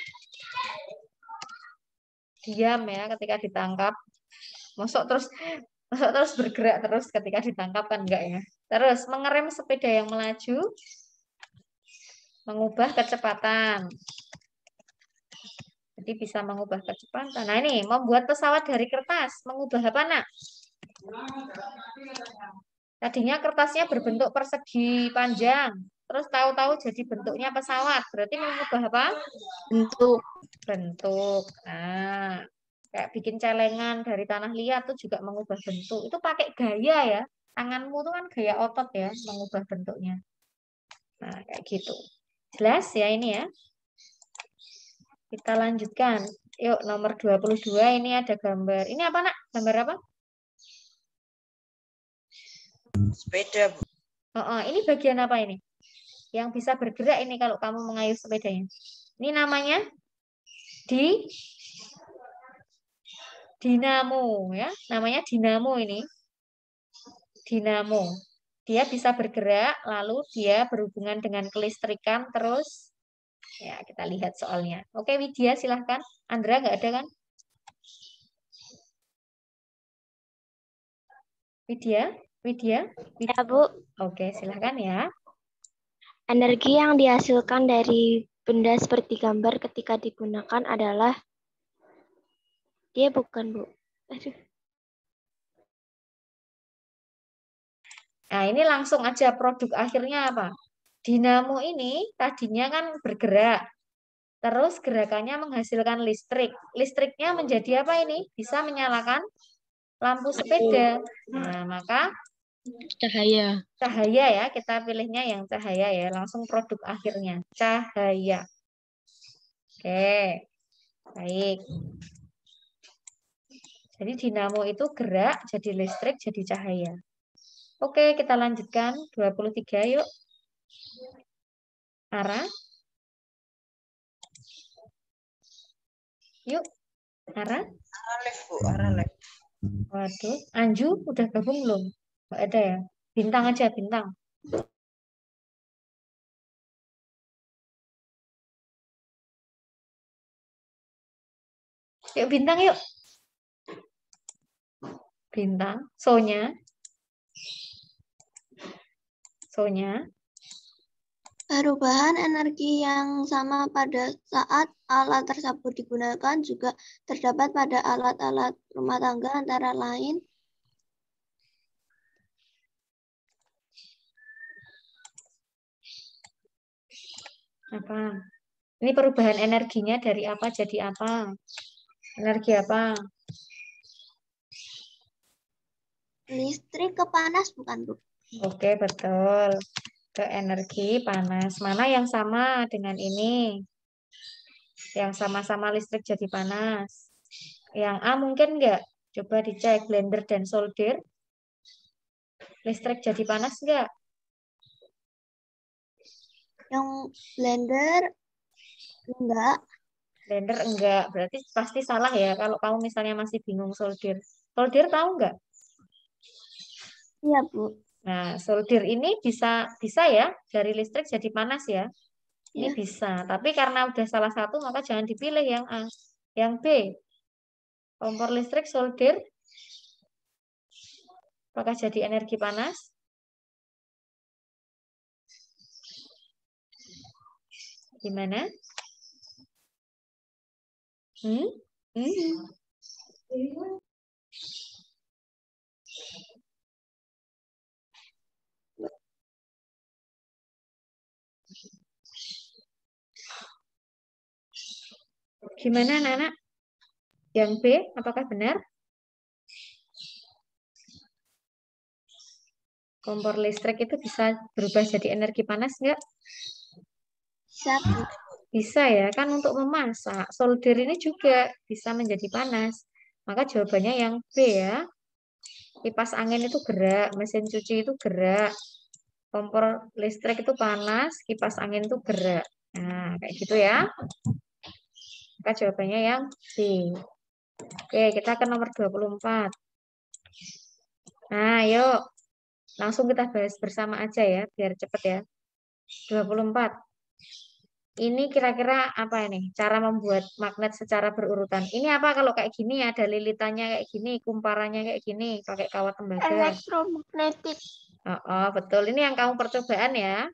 diam ya ketika ditangkap. Masuk terus bergerak terus ketika ditangkap kan enggak ya. Terus mengerem sepeda yang melaju, mengubah kecepatan. Jadi bisa mengubah kecepatan. Nah ini membuat pesawat dari kertas, mengubah apa nak? Tadinya kertasnya berbentuk persegi panjang, terus tahu-tahu jadi bentuknya pesawat. Berarti mengubah apa? Bentuk. Nah, kayak bikin celengan dari tanah liat tuh juga mengubah bentuk. Itu pakai gaya ya. Tanganmu tuh kan gaya otot ya, mengubah bentuknya. Nah, kayak gitu. Jelas ya ini ya. Kita lanjutkan. Yuk, nomor 22 ini ada gambar. Ini apa nak? Gambar apa? Sepeda, Bu. Ini bagian apa ini? Yang bisa bergerak ini kalau kamu mengayuh sepedanya. Ini namanya dinamo ya. Namanya dinamo ini. Dinamo. Dia bisa bergerak, lalu dia berhubungan dengan kelistrikan, terus ya kita lihat soalnya. Oke, Widya silahkan. Andra nggak ada kan? Widya? Ya, Bu. Oke, silahkan ya. Energi yang dihasilkan dari benda seperti gambar ketika digunakan adalah dia bukan, Bu. Aduh. Nah, ini langsung aja produk akhirnya apa? Dinamo ini tadinya kan bergerak. Terus gerakannya menghasilkan listrik. Listriknya menjadi apa ini? Bisa menyalakan lampu sepeda. Nah, maka cahaya. Cahaya ya, kita pilihnya yang cahaya ya. Langsung produk akhirnya, cahaya. Oke, baik. Jadi dinamo itu gerak, jadi listrik, jadi cahaya. Oke, kita lanjutkan. 23 yuk. Arah. Yuk, arah. Arah left, Bu. Arah left. Waduh, Anju udah gabung belum? Nggak ada ya? Bintang aja, bintang. Yuk, bintang yuk. Bintang. Sonya. Perubahan energi yang sama pada saat alat tersebut digunakan juga terdapat pada alat-alat rumah tangga antara lain apa? Ini perubahan energinya dari apa jadi apa? Energi apa? listrik ke panas bukan, Bu? Oke, betul. Ke energi panas. Mana yang sama dengan ini? Yang sama-sama listrik jadi panas. Yang A mungkin enggak? Coba dicek blender dan solder. Listrik jadi panas enggak? Yang blender enggak. Blender enggak. Berarti pasti salah ya kalau kamu misalnya masih bingung solder. Solder tahu enggak? Iya, Bu. Nah, solder ini bisa ya dari listrik jadi panas ya. Ini bisa, tapi karena udah salah satu maka jangan dipilih yang A. Yang B. Kompor listrik solder. Apakah jadi energi panas? Gimana? Gimana anak-anak? Yang B, apakah benar? Kompor listrik itu bisa berubah jadi energi panas nggak? Bisa ya, kan untuk memasak. Solder ini juga bisa menjadi panas. Maka jawabannya yang B ya. Kipas angin itu gerak, mesin cuci itu gerak. Kompor listrik itu panas, kipas angin itu gerak. Nah, kayak gitu ya. Maka jawabannya yang B. Oke, kita ke nomor 24. Nah, yuk. Langsung kita bahas bersama aja ya, biar cepet ya. 24. Ini kira-kira apa ini? Cara membuat magnet secara berurutan. Ini apa kalau kayak gini, ada lilitannya kayak gini, kumparannya kayak gini, pakai kawat tembaga. Elektromagnetik. Oh, betul. Ini yang kamu percobaan ya.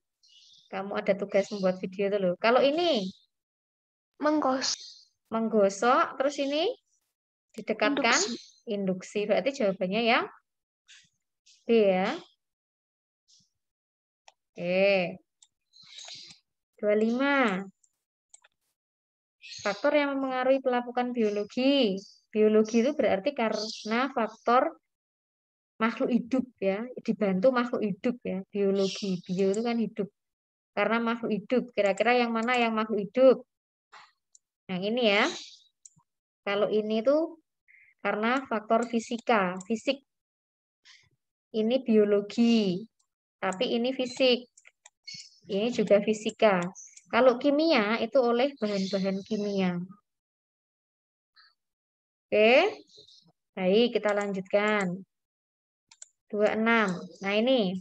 Kamu ada tugas membuat video itu loh. Kalau ini menggosok, terus ini didekatkan induksi. Berarti jawabannya yang B ya. Oke. 25. Faktor yang mempengaruhi pelapukan biologi. Biologi itu berarti karena faktor makhluk hidup ya, dibantu makhluk hidup ya. Biologi, bio itu kan hidup. Karena makhluk hidup. Kira-kira yang mana yang makhluk hidup? Yang ini ya. Kalau ini tuh karena faktor fisika, fisik. Ini biologi. Tapi ini fisik. Ini juga fisika. Kalau kimia itu oleh bahan-bahan kimia. Oke. Baik, kita lanjutkan. 26. Nah ini.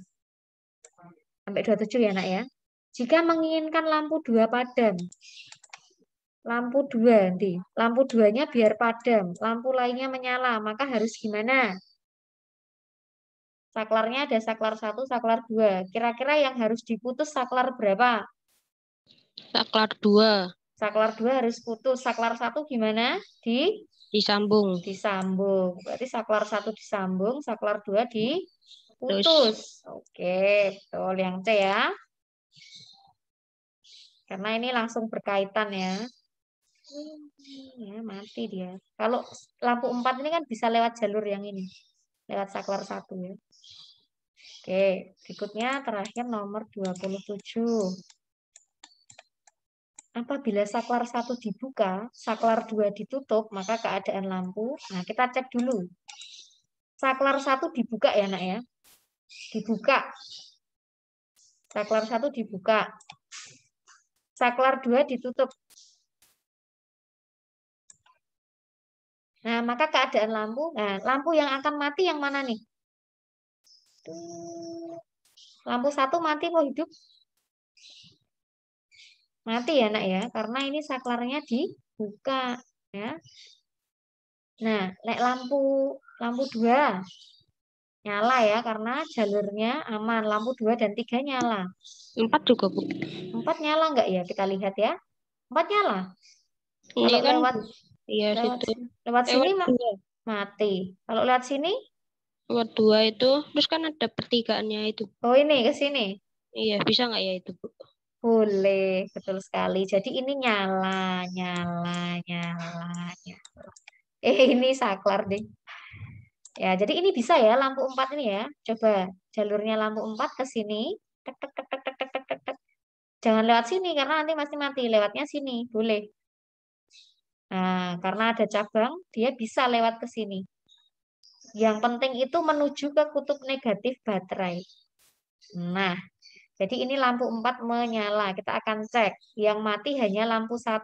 Sampai 27 ya nak ya. Jika menginginkan lampu 2 padam. Lampu 2 nanti. Lampu 2-nya biar padam. Lampu lainnya menyala. Maka harus gimana? Saklarnya ada saklar 1, saklar 2. Kira-kira yang harus diputus saklar berapa? Saklar 2. Saklar 2 harus putus. Saklar 1 gimana? Disambung. Disambung. Berarti saklar 1 disambung, saklar 2 diputus. Oke, betul yang C ya. Karena ini langsung berkaitan ya. Ya, mati dia. Kalau lampu 4 ini kan bisa lewat jalur yang ini. Lewat saklar 1 ya. Oke, berikutnya terakhir nomor 27. Apabila saklar 1 dibuka, saklar 2 ditutup, maka keadaan lampu. Nah, kita cek dulu. Saklar 1 dibuka ya, nak ya. Dibuka. Saklar 1 dibuka. Saklar 2 ditutup. Nah, maka keadaan lampu. Nah, lampu yang akan mati yang mana nih? Lampu 1 mati mau hidup? Mati ya nak ya, karena ini saklarnya dibuka ya. Nah, nek lampu 2 nyala ya, karena jalurnya aman. Lampu 2 dan 3 nyala. 4 juga, Bu. 4 nyala enggak ya? Kita lihat ya. 4 nyala. Ini Kalau kan lewat sini mati. Kalau lewat sini? Lewat 2 itu, terus kan ada pertigaannya itu. Oh ini ke sini? Iya, bisa nggak ya itu, Bu? Boleh, betul sekali. Jadi ini nyala. Ini saklar deh. Ya, jadi ini bisa ya lampu 4 ini ya. Coba jalurnya lampu 4 ke sini. Tek, tek, tek, tek, tek, tek, tek, tek. Jangan lewat sini karena nanti masih mati. Lewatnya sini, boleh. Nah, karena ada cabang, dia bisa lewat ke sini. Yang penting itu menuju ke kutub negatif baterai. Nah, jadi ini lampu 4 menyala. Kita akan cek. Yang mati hanya lampu 1.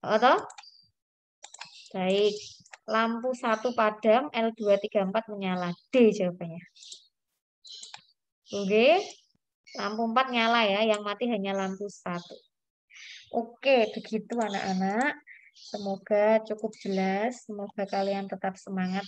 Atau? Baik. Lampu 1 padam, L234 menyala. D jawabannya. Oke. Lampu 4 nyala ya. Yang mati hanya lampu 1. Oke, begitu anak-anak. Semoga cukup jelas, semoga kalian tetap semangat.